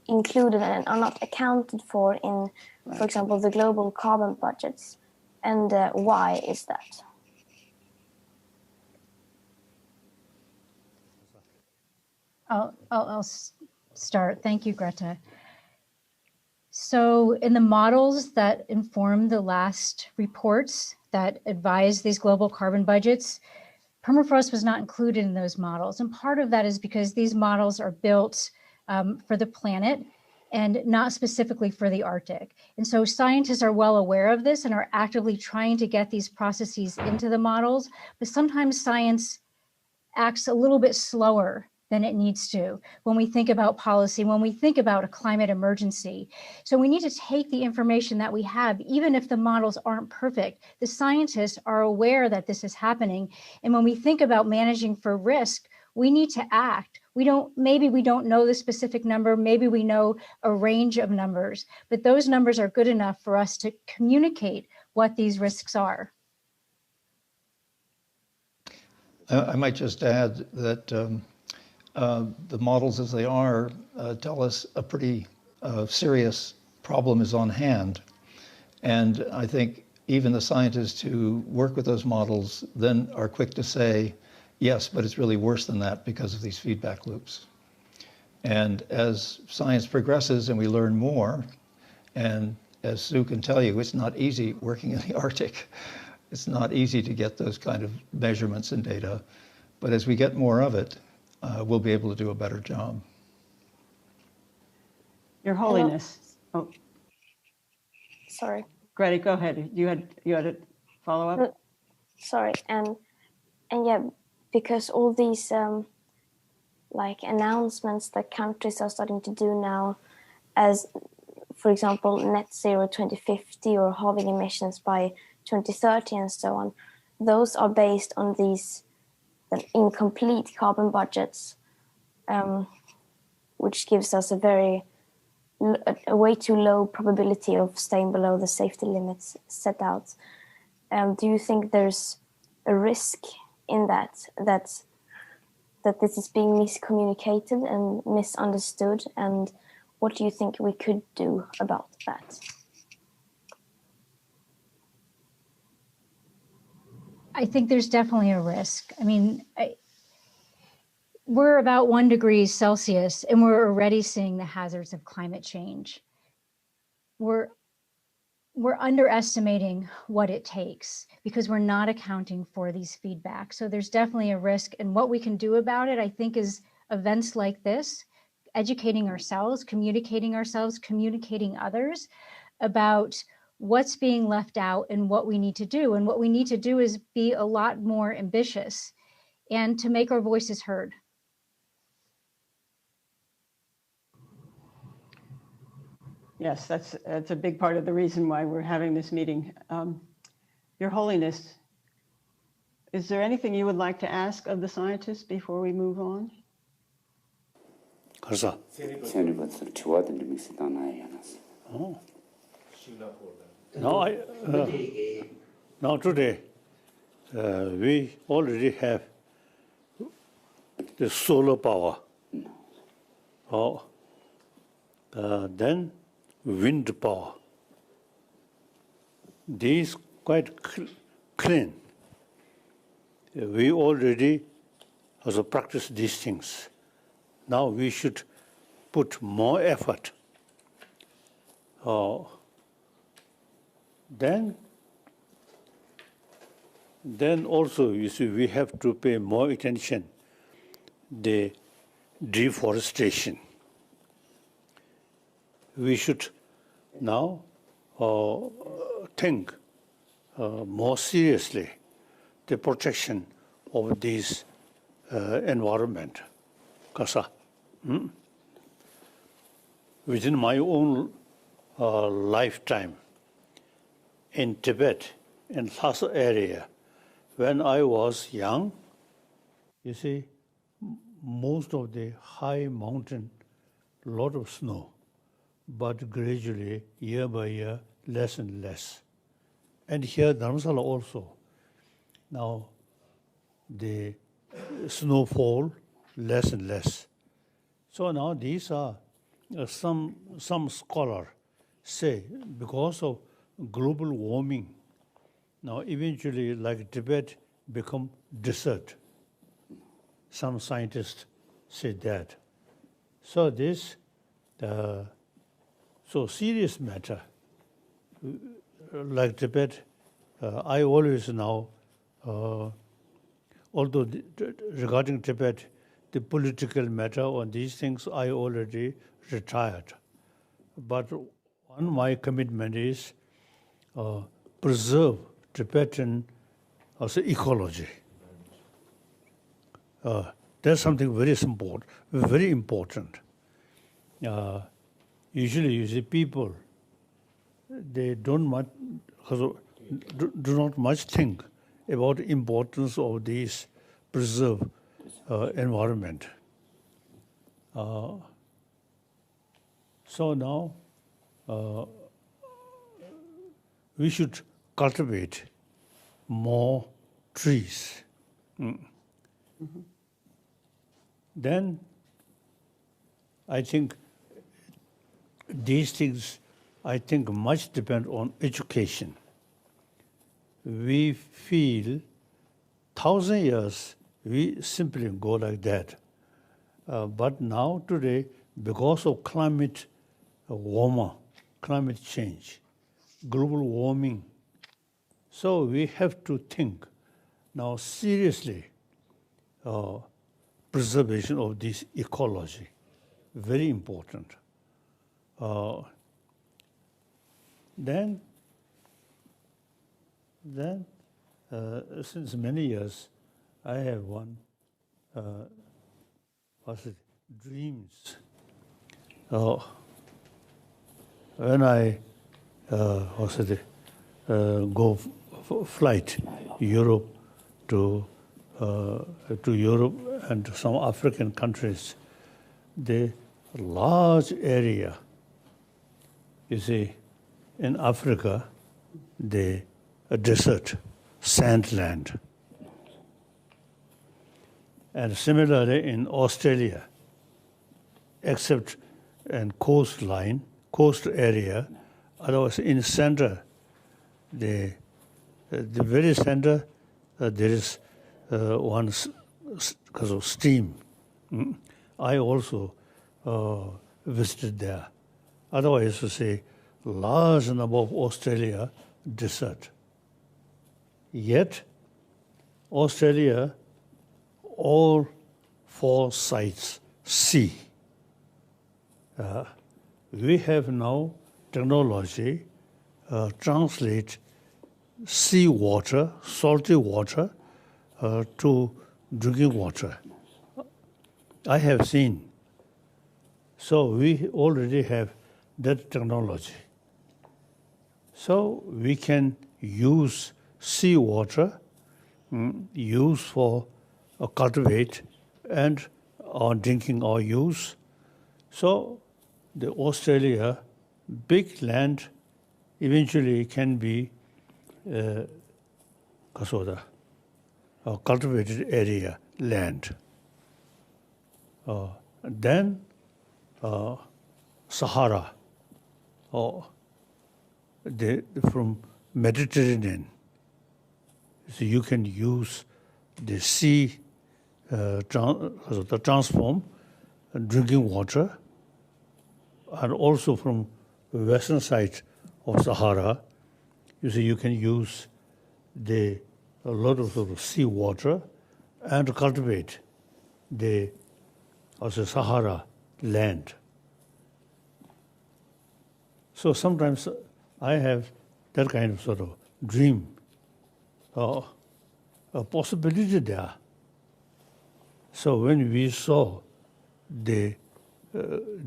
Speaker 6: included and are not accounted for in, for example, the global carbon budgets, and why is that?
Speaker 9: I'll start. Thank you, Greta. So in the models that informed the last reports that advised these global carbon budgets, permafrost was not included in those models. And part of that is because these models are built for the planet and not specifically for the Arctic. And so scientists are well aware of this and are actively trying to get these processes into the models, but sometimes science acts a little bit slower than it needs to when we think about policy, when we think about a climate emergency. So we need to take the information that we have, even if the models aren't perfect. The scientists are aware that this is happening. And when we think about managing for risk, we need to act. Maybe we don't know the specific number, maybe we know a range of numbers, but those numbers are good enough for us to communicate what these risks are.
Speaker 11: I might just add that the models as they are tell us a pretty serious problem is on hand. And I think even the scientists who work with those models then are quick to say, yes, but it's really worse than that because of these feedback loops. And as science progresses and we learn more, and as Sue can tell you, it's not easy working in the Arctic. It's not easy to get those kind of measurements and data. But as we get more of it, we'll be able to do a better job.
Speaker 3: Your Holiness. Oh,
Speaker 6: sorry.
Speaker 3: Greta, go ahead. You had a follow-up?
Speaker 6: Sorry, and yeah, because all these like announcements that countries are starting to do now, as for example, net zero 2050 or halving emissions by 2030 and so on, those are based on these incomplete carbon budgets, which gives us a way too low probability of staying below the safety limits set out. Do you think there's a risk in that this is being miscommunicated and misunderstood? And what do you think we could do about that?
Speaker 9: I think there's definitely a risk. I mean, we're about 1 degree Celsius and we're already seeing the hazards of climate change. We're underestimating what it takes because we're not accounting for these feedbacks. So there's definitely a risk, and what we can do about it, I think, is events like this, educating ourselves, communicating others about what's being left out and what we need to do. And what we need to do is be a lot more ambitious and to make our voices heard.
Speaker 3: Yes, that's a big part of the reason why we're having this meeting. Your Holiness, is there anything you would like to ask of the scientists before we move on?
Speaker 5: Oh. Now today, we already have the solar power. Then wind power. These quite clean. We already also practice these things. Now we should put more effort. Then also, you see, we have to pay more attention to deforestation. We should now think more seriously the protection of this environment. Within my own lifetime in Tibet, in Lhasa area, when I was young, you see, most of the high mountain, lot of snow, but gradually, year by year, less and less. And here, Dharamsala also. Now, the snowfall, less and less. So now these are some scholar say because of global warming, now eventually like Tibet become desert. Some scientists say that. So this, so serious matter, like Tibet, I always now, although regarding Tibet, the political matter on these things, I already retired. But one my commitment is preserve Tibetan also ecology. That's something very important. Usually you see people, they do not much think about the importance of this preserved environment. So now we should cultivate more trees. Then I think these things, I think much depend on education. We feel 1,000 years, we simply go like that. But now today, because of climate change, global warming, so we have to think now seriously preservation of this ecology, very important. Then since many years, I have one, dreams. When I go flight Europe to Europe and to some African countries, the large area, you see, in Africa, a desert, sand land. And similarly in Australia, except in coast area, otherwise in center, the very center, there is one because of steam. I also visited there. Otherwise, to say, large number of Australia desert. Yet, Australia, all 4 sites sea. We have now technology translate sea water, salty water, to drinking water. I have seen. So we already have that technology. So we can use seawater, use for cultivate and drinking or use. So the Australia, big land, eventually can be cultivated area, land. Then Sahara, from Mediterranean. So you can use the sea, the transform drinking water, and also from the western side of Sahara, you see you can use a lot of sort of sea water and cultivate the Sahara land. So sometimes I have that kind of sort of dream, a possibility there. So when we saw due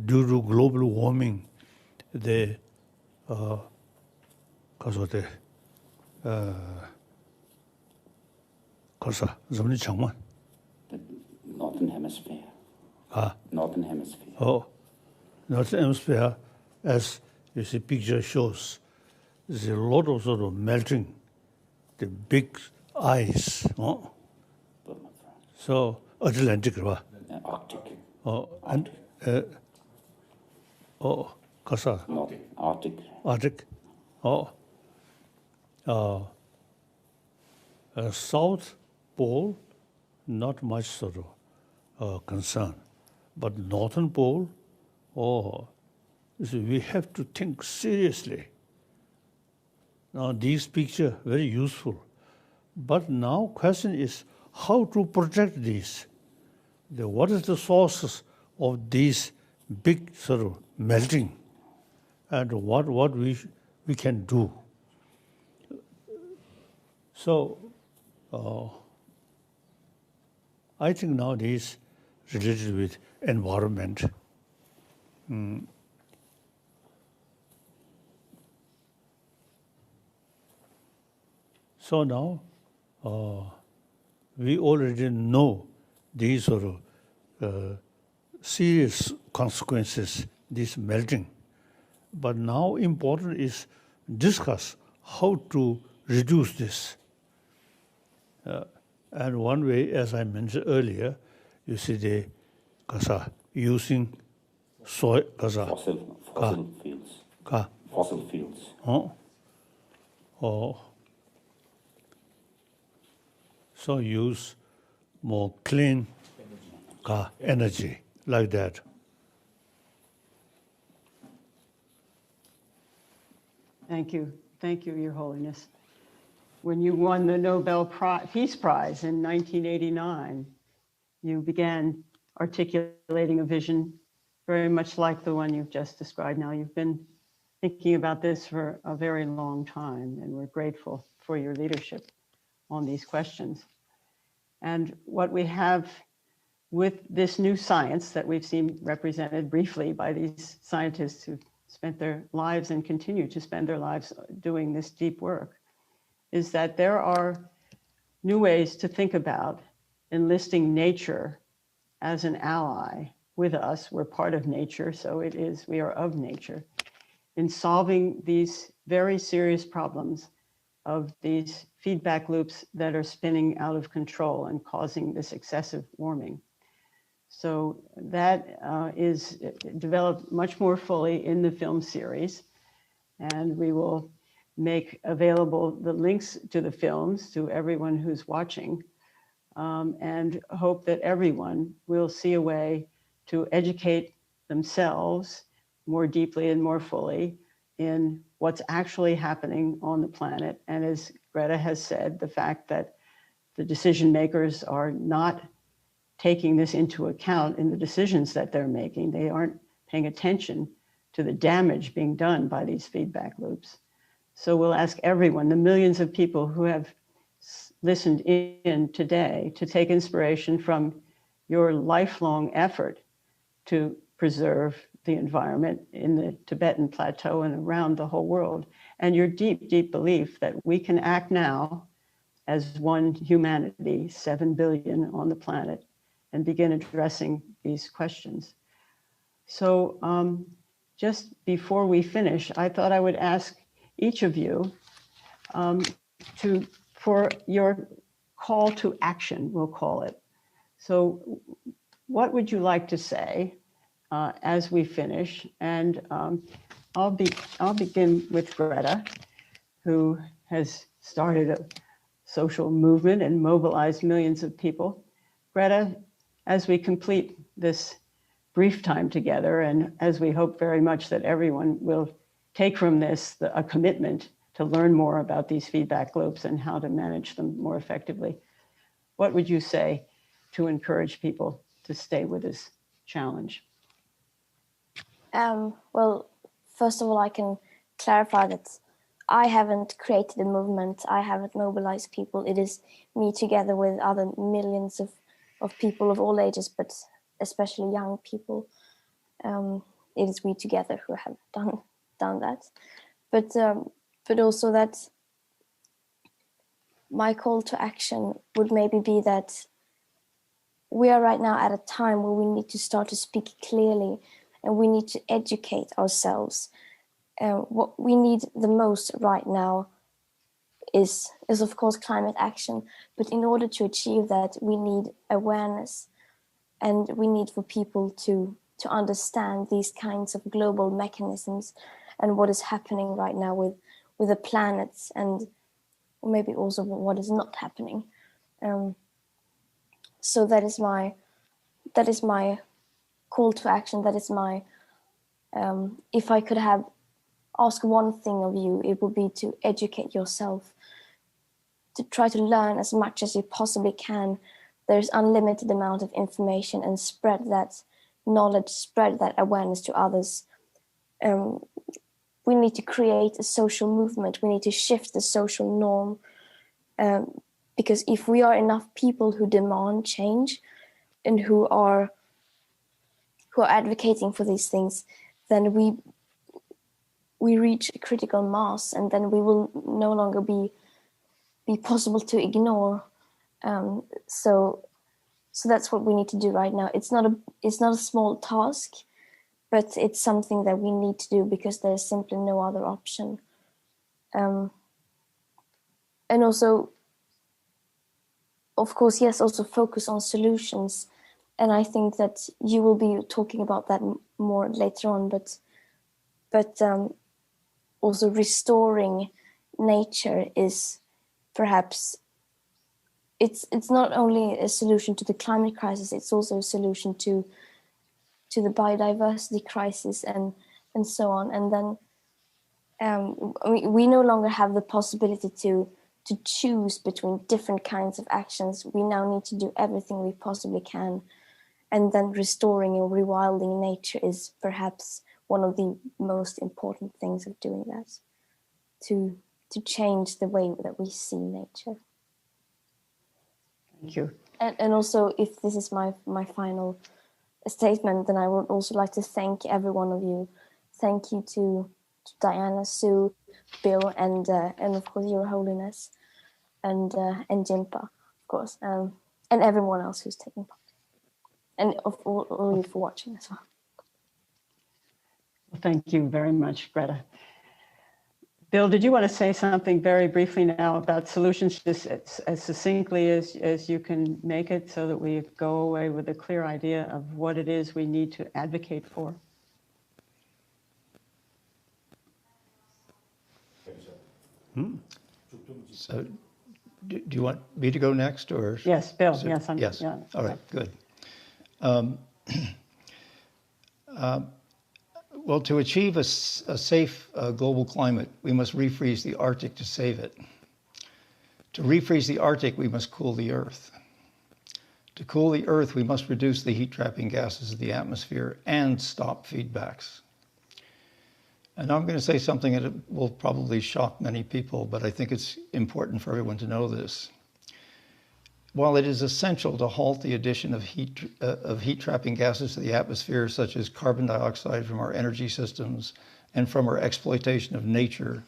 Speaker 5: to global warming, because of the
Speaker 4: Northern Hemisphere. Northern Hemisphere.
Speaker 5: Oh, Northern Hemisphere, as you see, picture shows, there's a lot of sort of melting, the big ice. So Atlantic,
Speaker 4: Arctic.
Speaker 5: Oh, kasa.
Speaker 4: No, Arctic.
Speaker 5: Arctic. Oh. South Pole, not much sort of concern. But Northern Pole, oh, so we have to think seriously. Now, these pictures very useful. But now question is how to protect these. What is the sources of these big sort of melting, and what we can do. So I think nowadays related with environment. So now we already know these sort of serious consequences, this melting. But now important is discuss how to reduce this. And one way, as I mentioned earlier, you see the using soil,
Speaker 4: fossil fuels. Fossil fuels.
Speaker 5: So use more clean energy like that.
Speaker 3: Thank you, Your Holiness. When you won the Nobel Peace Prize in 1989, you began articulating a vision very much like the one you've just described now. You've been thinking about this for a very long time, and we're grateful for your leadership on these questions. And what we have with this new science that we've seen represented briefly by these scientists who've spent their lives and continue to spend their lives doing this deep work, is that there are new ways to think about enlisting nature as an ally with us. We're part of nature, so we are of nature, in solving these very serious problems of these feedback loops that are spinning out of control and causing this excessive warming. So that is developed much more fully in the film series, and we will make available the links to the films to everyone who's watching, and hope that everyone will see a way to educate themselves more deeply and more fully in what's actually happening on the planet. And as Greta has said, the fact that the decision makers are not taking this into account in the decisions that they're making. They aren't paying attention to the damage being done by these feedback loops. So we'll ask everyone, the millions of people who have listened in today, to take inspiration from your lifelong effort to preserve the environment in the Tibetan Plateau and around the whole world, and your deep, deep belief that we can act now as one humanity, 7 billion on the planet, and begin addressing these questions. So just before we finish, I thought I would ask each of you for your call to action, we'll call it. So what would you like to say as we finish? And I'll begin with Greta, who has started a social movement and mobilized millions of people. Greta, as we complete this brief time together, and as we hope very much that everyone will take from this a commitment to learn more about these feedback loops and how to manage them more effectively, what would you say to encourage people to stay with this challenge?
Speaker 6: Well, first of all, I can clarify that I haven't created a movement. I haven't mobilized people. It is me together with other millions of people of all ages, but especially young people. It is we together who have done that. But also that my call to action would maybe be that we are right now at a time where we need to start to speak clearly, and we need to educate ourselves. What we need the most right now is of course climate action, but in order to achieve that, we need awareness, and we need for people to to understand these kinds of global mechanisms and what is happening right now with the planets, and maybe also what is not happening. So that is my call to action. That is my, if I could ask one thing of you, it would be to educate yourself, to try to learn as much as you possibly can. There's unlimited amount of information, and spread that knowledge, spread that awareness to others. We need to create a social movement. We need to shift the social norm, because if we are enough people who demand change and who are advocating for these things, then we reach a critical mass, and then we will no longer be possible to ignore. So that's what we need to do right now. It's not a small task, but it's something that we need to do because there's simply no other option. And also, of course, yes, also focus on solutions. And I think that you will be talking about that more later on, but also restoring nature is perhaps, it's not only a solution to the climate crisis, it's also a solution to the biodiversity crisis and so on. And then we no longer have the possibility to choose between different kinds of actions. We now need to do everything we possibly can. And then restoring and rewilding nature is perhaps one of the most important things of doing that, to change the way that we see nature.
Speaker 3: Thank you.
Speaker 6: And also, if this is my final statement, then I would also like to thank every one of you. Thank you to Diana, Sue, Bill, and of course Your Holiness, and Jimpa, of course, and everyone else who's taking part, and of all you for watching as well.
Speaker 3: Well, thank you very much, Greta. Bill, did you want to say something very briefly now about solutions, just as succinctly as you can make it, so that we go away with a clear idea of what it is we need to advocate for?
Speaker 11: So, do you want me to go next, or?
Speaker 3: Yes, Bill.
Speaker 11: So,
Speaker 3: yes.
Speaker 11: Yes.
Speaker 3: Yeah.
Speaker 11: All right. Good. Well, to achieve a safe global climate, we must refreeze the Arctic to save it. To refreeze the Arctic, we must cool the Earth. To cool the Earth, we must reduce the heat-trapping gases of the atmosphere and stop feedbacks. And I'm going to say something that will probably shock many people, but I think it's important for everyone to know this. While it is essential to halt the addition of heat-trapping gases to the atmosphere, such as carbon dioxide from our energy systems and from our exploitation of nature,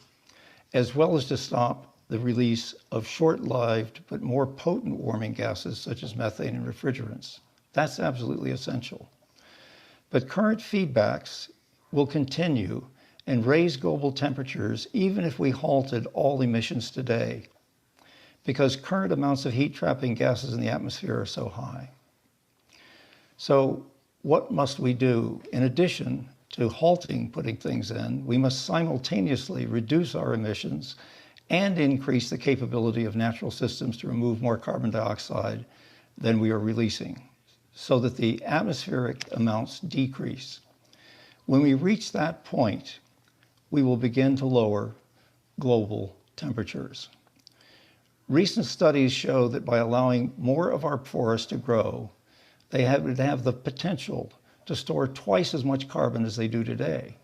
Speaker 11: as well as to stop the release of short-lived but more potent warming gases such as methane and refrigerants. That's absolutely essential. But current feedbacks will continue and raise global temperatures even if we halted all emissions today, because current amounts of heat-trapping gases in the atmosphere are so high. So what must we do? In addition to halting putting things in, we must simultaneously reduce our emissions and increase the capability of natural systems to remove more carbon dioxide than we are releasing, so that the atmospheric amounts decrease. When we reach that point, we will begin to lower global temperatures. Recent studies show that by allowing more of our forests to grow, they would have the potential to store twice as much carbon as they do today.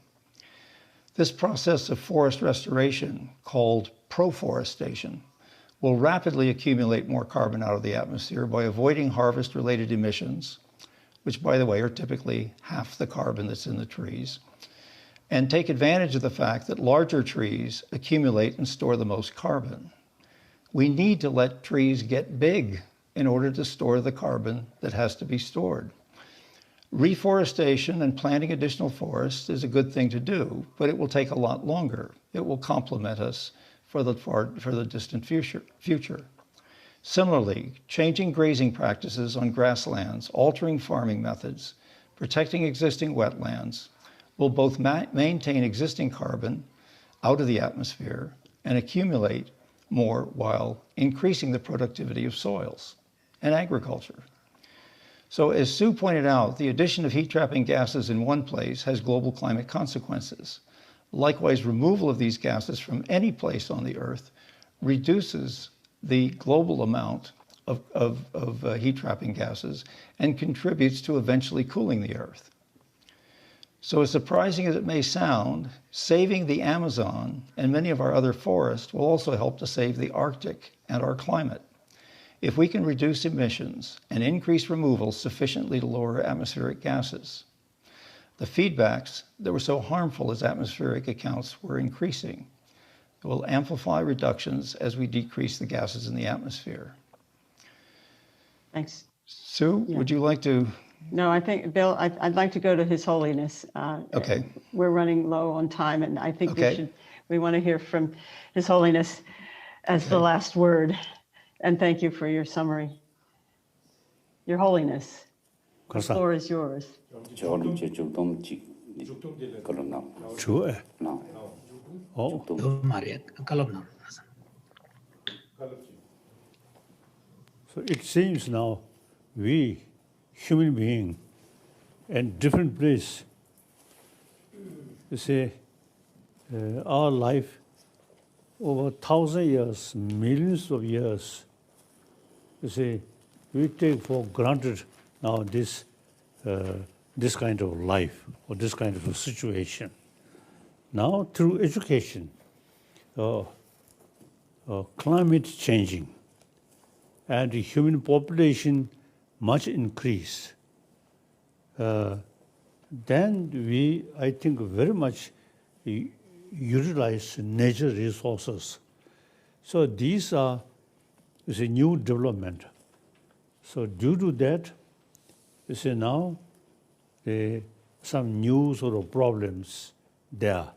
Speaker 11: This process of forest restoration, called proforestation, will rapidly accumulate more carbon out of the atmosphere by avoiding harvest-related emissions, which, by the way, are typically half the carbon that's in the trees, and take advantage of the fact that larger trees accumulate and store the most carbon. We need to let trees get big in order to store the carbon that has to be stored. Reforestation and planting additional forests is a good thing to do, but it will take a lot longer. It will complement us for the distant future. Similarly, changing grazing practices on grasslands, altering farming methods, protecting existing wetlands will both maintain existing carbon out of the atmosphere and accumulate more while increasing the productivity of soils and agriculture. So as Sue pointed out, the addition of heat-trapping gases in one place has global climate consequences. Likewise, removal of these gases from any place on the Earth reduces the global amount of heat-trapping gases and contributes to eventually cooling the Earth. So as surprising as it may sound, saving the Amazon and many of our other forests will also help to save the Arctic and our climate. If we can reduce emissions and increase removals sufficiently to lower atmospheric gases, the feedbacks that were so harmful as atmospheric accounts were increasing will amplify reductions as we decrease the gases in the atmosphere.
Speaker 3: Thanks.
Speaker 11: Sue, would you like to?
Speaker 3: No, I think, Bill, I'd like to go to His Holiness.
Speaker 11: Okay.
Speaker 3: We're running low on time, and I think
Speaker 11: Okay.
Speaker 3: we want to hear from His Holiness as the last word. And thank you for your summary. Your Holiness, the floor is yours.
Speaker 5: True. Oh.
Speaker 2: 두 마리 깔럼 나왔어.
Speaker 5: So it seems now we, human being, in different place, you say, our life over 1,000 years, millions of years, you see, we take for granted now this kind of life or this kind of a situation. Now, through education, climate changing, and the human population much increase, then we, I think, very much utilize nature resources. So these are a new development. So due to that, you see now some new sort of problems there.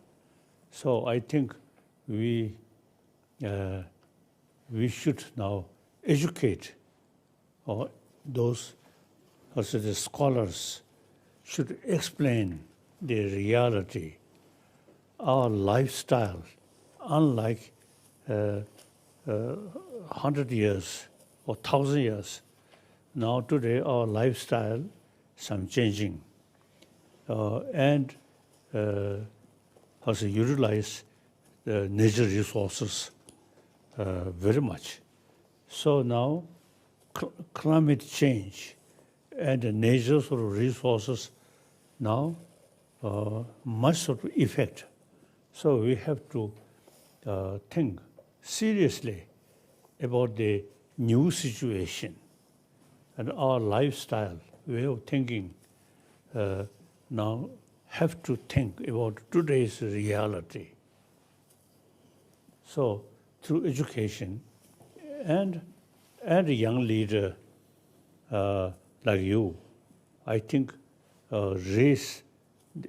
Speaker 5: So I think we should now educate those the scholars should explain the reality, our lifestyle, unlike 100 years or 1,000 years. Now today our lifestyle some changing and also utilize the nature resources very much. So now climate change and the nature sort of resources now much sort of effect. So we have to think seriously about the new situation and our lifestyle, way of thinking now have to think about today's reality. So through education and a young leader like you, I think raise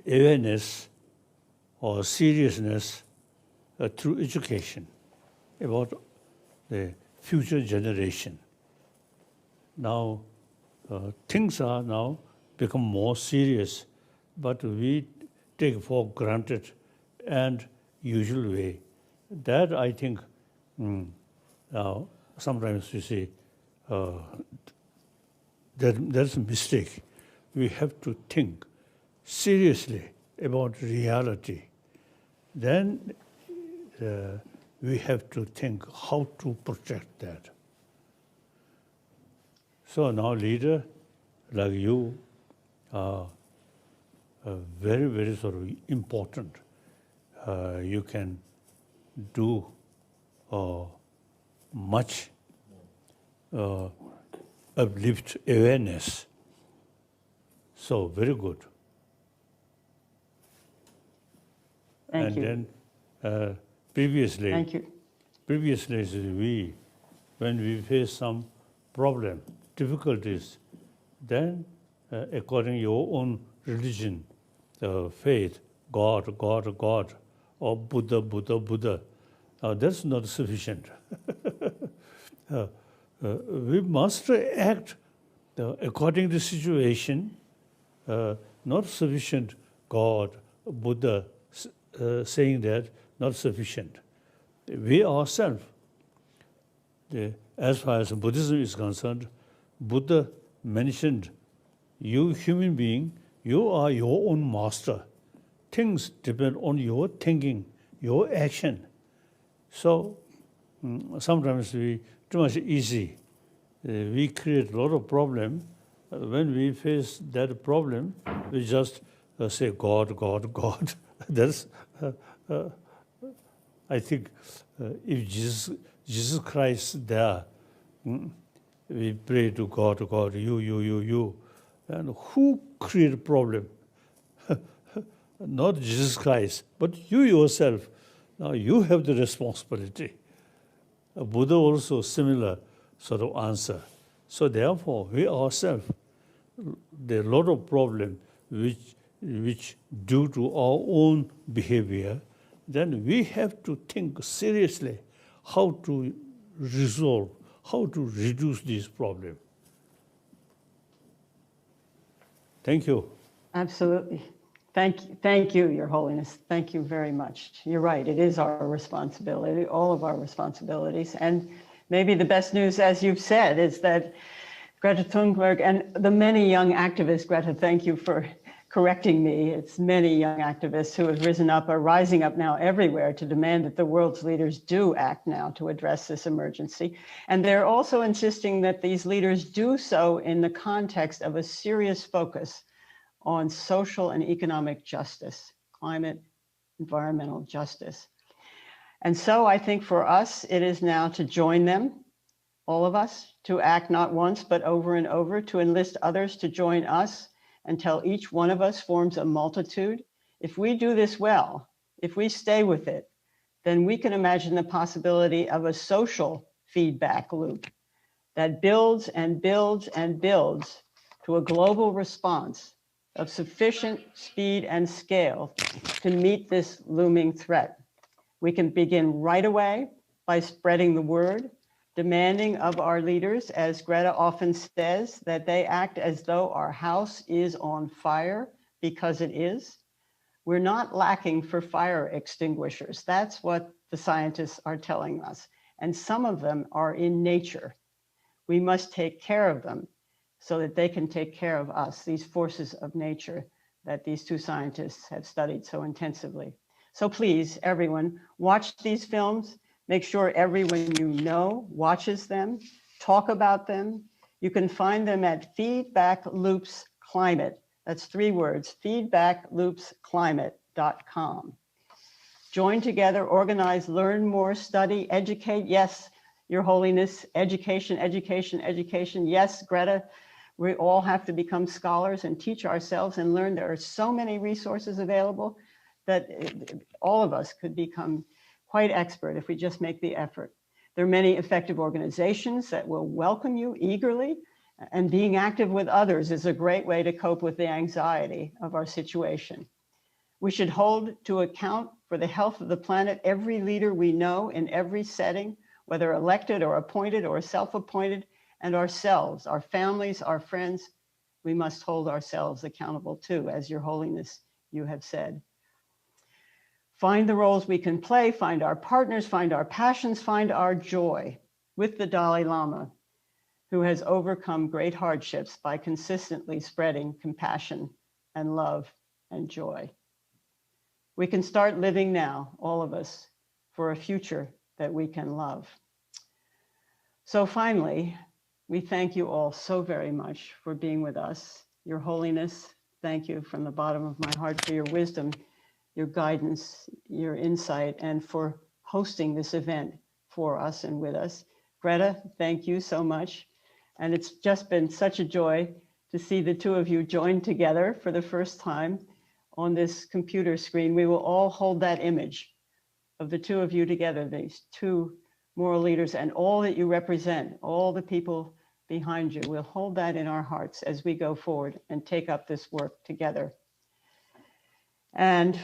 Speaker 5: awareness or seriousness through education about the future generation. Now things are now become more serious, but we take for granted and usual way. That I think now sometimes you see there's a mistake. We have to think seriously about reality. Then we have to think how to protect that. So now leader like you are very, very sort of important. You can do much uplift awareness. So very good.
Speaker 3: Thank you.
Speaker 5: And then previously,
Speaker 3: Thank you.
Speaker 5: Previously, when we face some problem, difficulties, then according to your own religion, faith, God, or Buddha, that's not sufficient. We must act according to the situation, not sufficient. God, Buddha saying that, not sufficient. We ourselves, as far as Buddhism is concerned, Buddha mentioned, you human being, you are your own master. Things depend on your thinking, your action. So sometimes we too much easy. We create a lot of problem. When we face that problem, we just say God, God, God. That's I think if Jesus Christ there, we pray to God, God, you. And who create problem? Not Jesus Christ, but you yourself. Now you have the responsibility. Buddha also similar sort of answer. So therefore, we ourselves, there are a lot of problems which due to our own behavior, then we have to think seriously how to resolve, how to reduce this problem. Thank you.
Speaker 3: Absolutely. Thank you, Your Holiness. Thank you very much. You're right, it is our responsibility, all of our responsibilities. And maybe the best news, as you've said, is that Greta Thunberg and the many young activists, Greta, thank you for correcting me. It's many young activists who have risen up, are rising up now everywhere to demand that the world's leaders do act now to address this emergency. And they're also insisting that these leaders do so in the context of a serious focus on social and economic justice, climate, environmental justice. And so I think for us, it is now to join them, all of us, to act not once, but over and over, to enlist others to join us until each one of us forms a multitude. If we do this well, if we stay with it, then we can imagine the possibility of a social feedback loop that builds and builds and builds to a global response of sufficient speed and scale to meet this looming threat. We can begin right away by spreading the word, demanding of our leaders, as Greta often says, that they act as though our house is on fire, because it is. We're not lacking for fire extinguishers. That's what the scientists are telling us. And some of them are in nature. We must take care of them so that they can take care of us, these forces of nature that these two scientists have studied so intensively. So please, everyone, watch these films. Make sure everyone you know watches them, talk about them. You can find them at Feedback Loops Climate. That's 3 words, feedbackloopsclimate.com. Join together, organize, learn more, study, educate. Yes, Your Holiness, education, education, education. Yes, Greta, we all have to become scholars and teach ourselves and learn. There are so many resources available that all of us could become quite expert if we just make the effort. There are many effective organizations that will welcome you eagerly, and being active with others is a great way to cope with the anxiety of our situation. We should hold to account for the health of the planet every leader we know in every setting, whether elected or appointed or self-appointed, and ourselves, our families, our friends. We must hold ourselves accountable too, as Your Holiness, you have said. Find the roles we can play, find our partners, find our passions, find our joy with the Dalai Lama, who has overcome great hardships by consistently spreading compassion and love and joy. We can start living now, all of us, for a future that we can love. So finally, we thank you all so very much for being with us. Your Holiness, thank you from the bottom of my heart for your wisdom, your guidance, your insight, and for hosting this event for us and with us. Greta, thank you so much. And it's just been such a joy to see the two of you join together for the first time on this computer screen. We will all hold that image of the two of you together, these two moral leaders, and all that you represent, all the people behind you. We'll hold that in our hearts as we go forward and take up this work together. And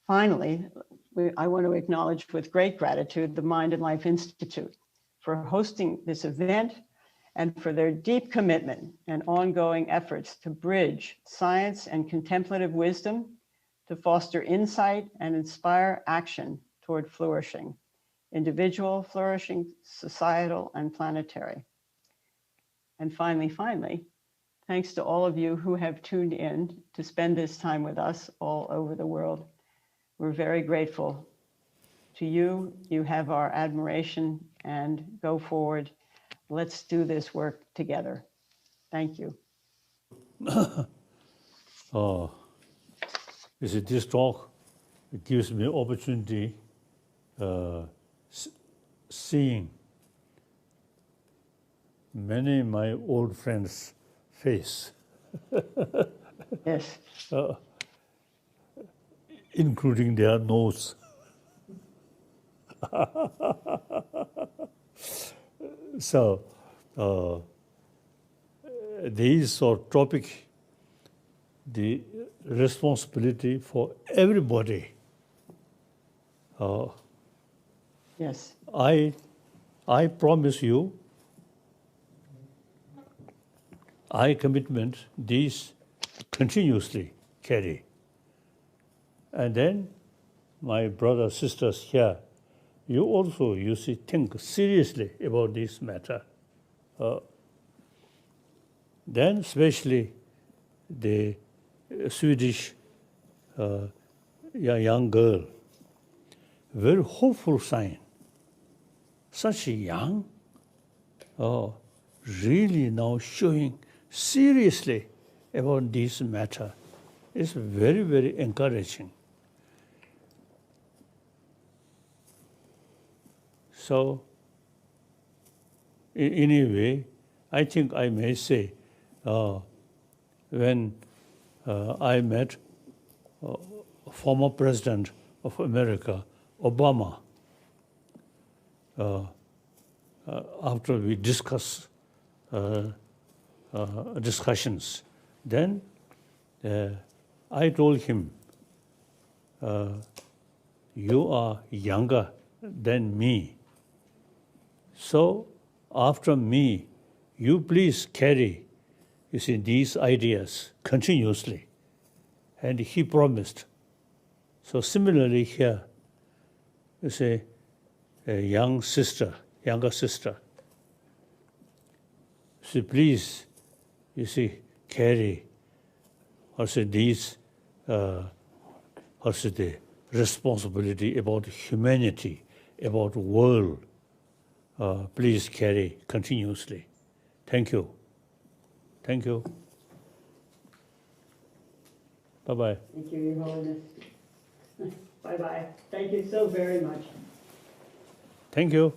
Speaker 3: finally, I want to acknowledge with great gratitude the Mind and Life Institute for hosting this event and for their deep commitment and ongoing efforts to bridge science and contemplative wisdom to foster insight and inspire action toward flourishing, individual flourishing, societal, and planetary. And finally, thanks to all of you who have tuned in to spend this time with us all over the world. We're very grateful to you. You have our admiration, and go forward. Let's do this work together. Thank you.
Speaker 5: This talk gives me opportunity seeing many of my old friends' face.
Speaker 3: Yes.
Speaker 5: Including their nose. So, this topic, the responsibility for everybody.
Speaker 3: Yes.
Speaker 5: I promise you, I commitment these continuously carry. And then my brothers, sisters here, you also, you see, think seriously about this matter. Then especially the Swedish young girl, very hopeful sign. Such young, really now showing seriously about this matter. It's very, very encouraging. So, in a way, I think I may say, when I met former President of America, Obama, after we discuss discussions, then I told him, you are younger than me. So after me, you please carry, you see, these ideas continuously. And he promised. So similarly here, you see, a younger sister, so please, you see, carry also these, also the responsibility about humanity, about the world. Please carry continuously. Thank you. Thank you. Bye-bye.
Speaker 3: Thank you, Your Holiness. Bye-bye. Thank you so very much.
Speaker 5: Thank you.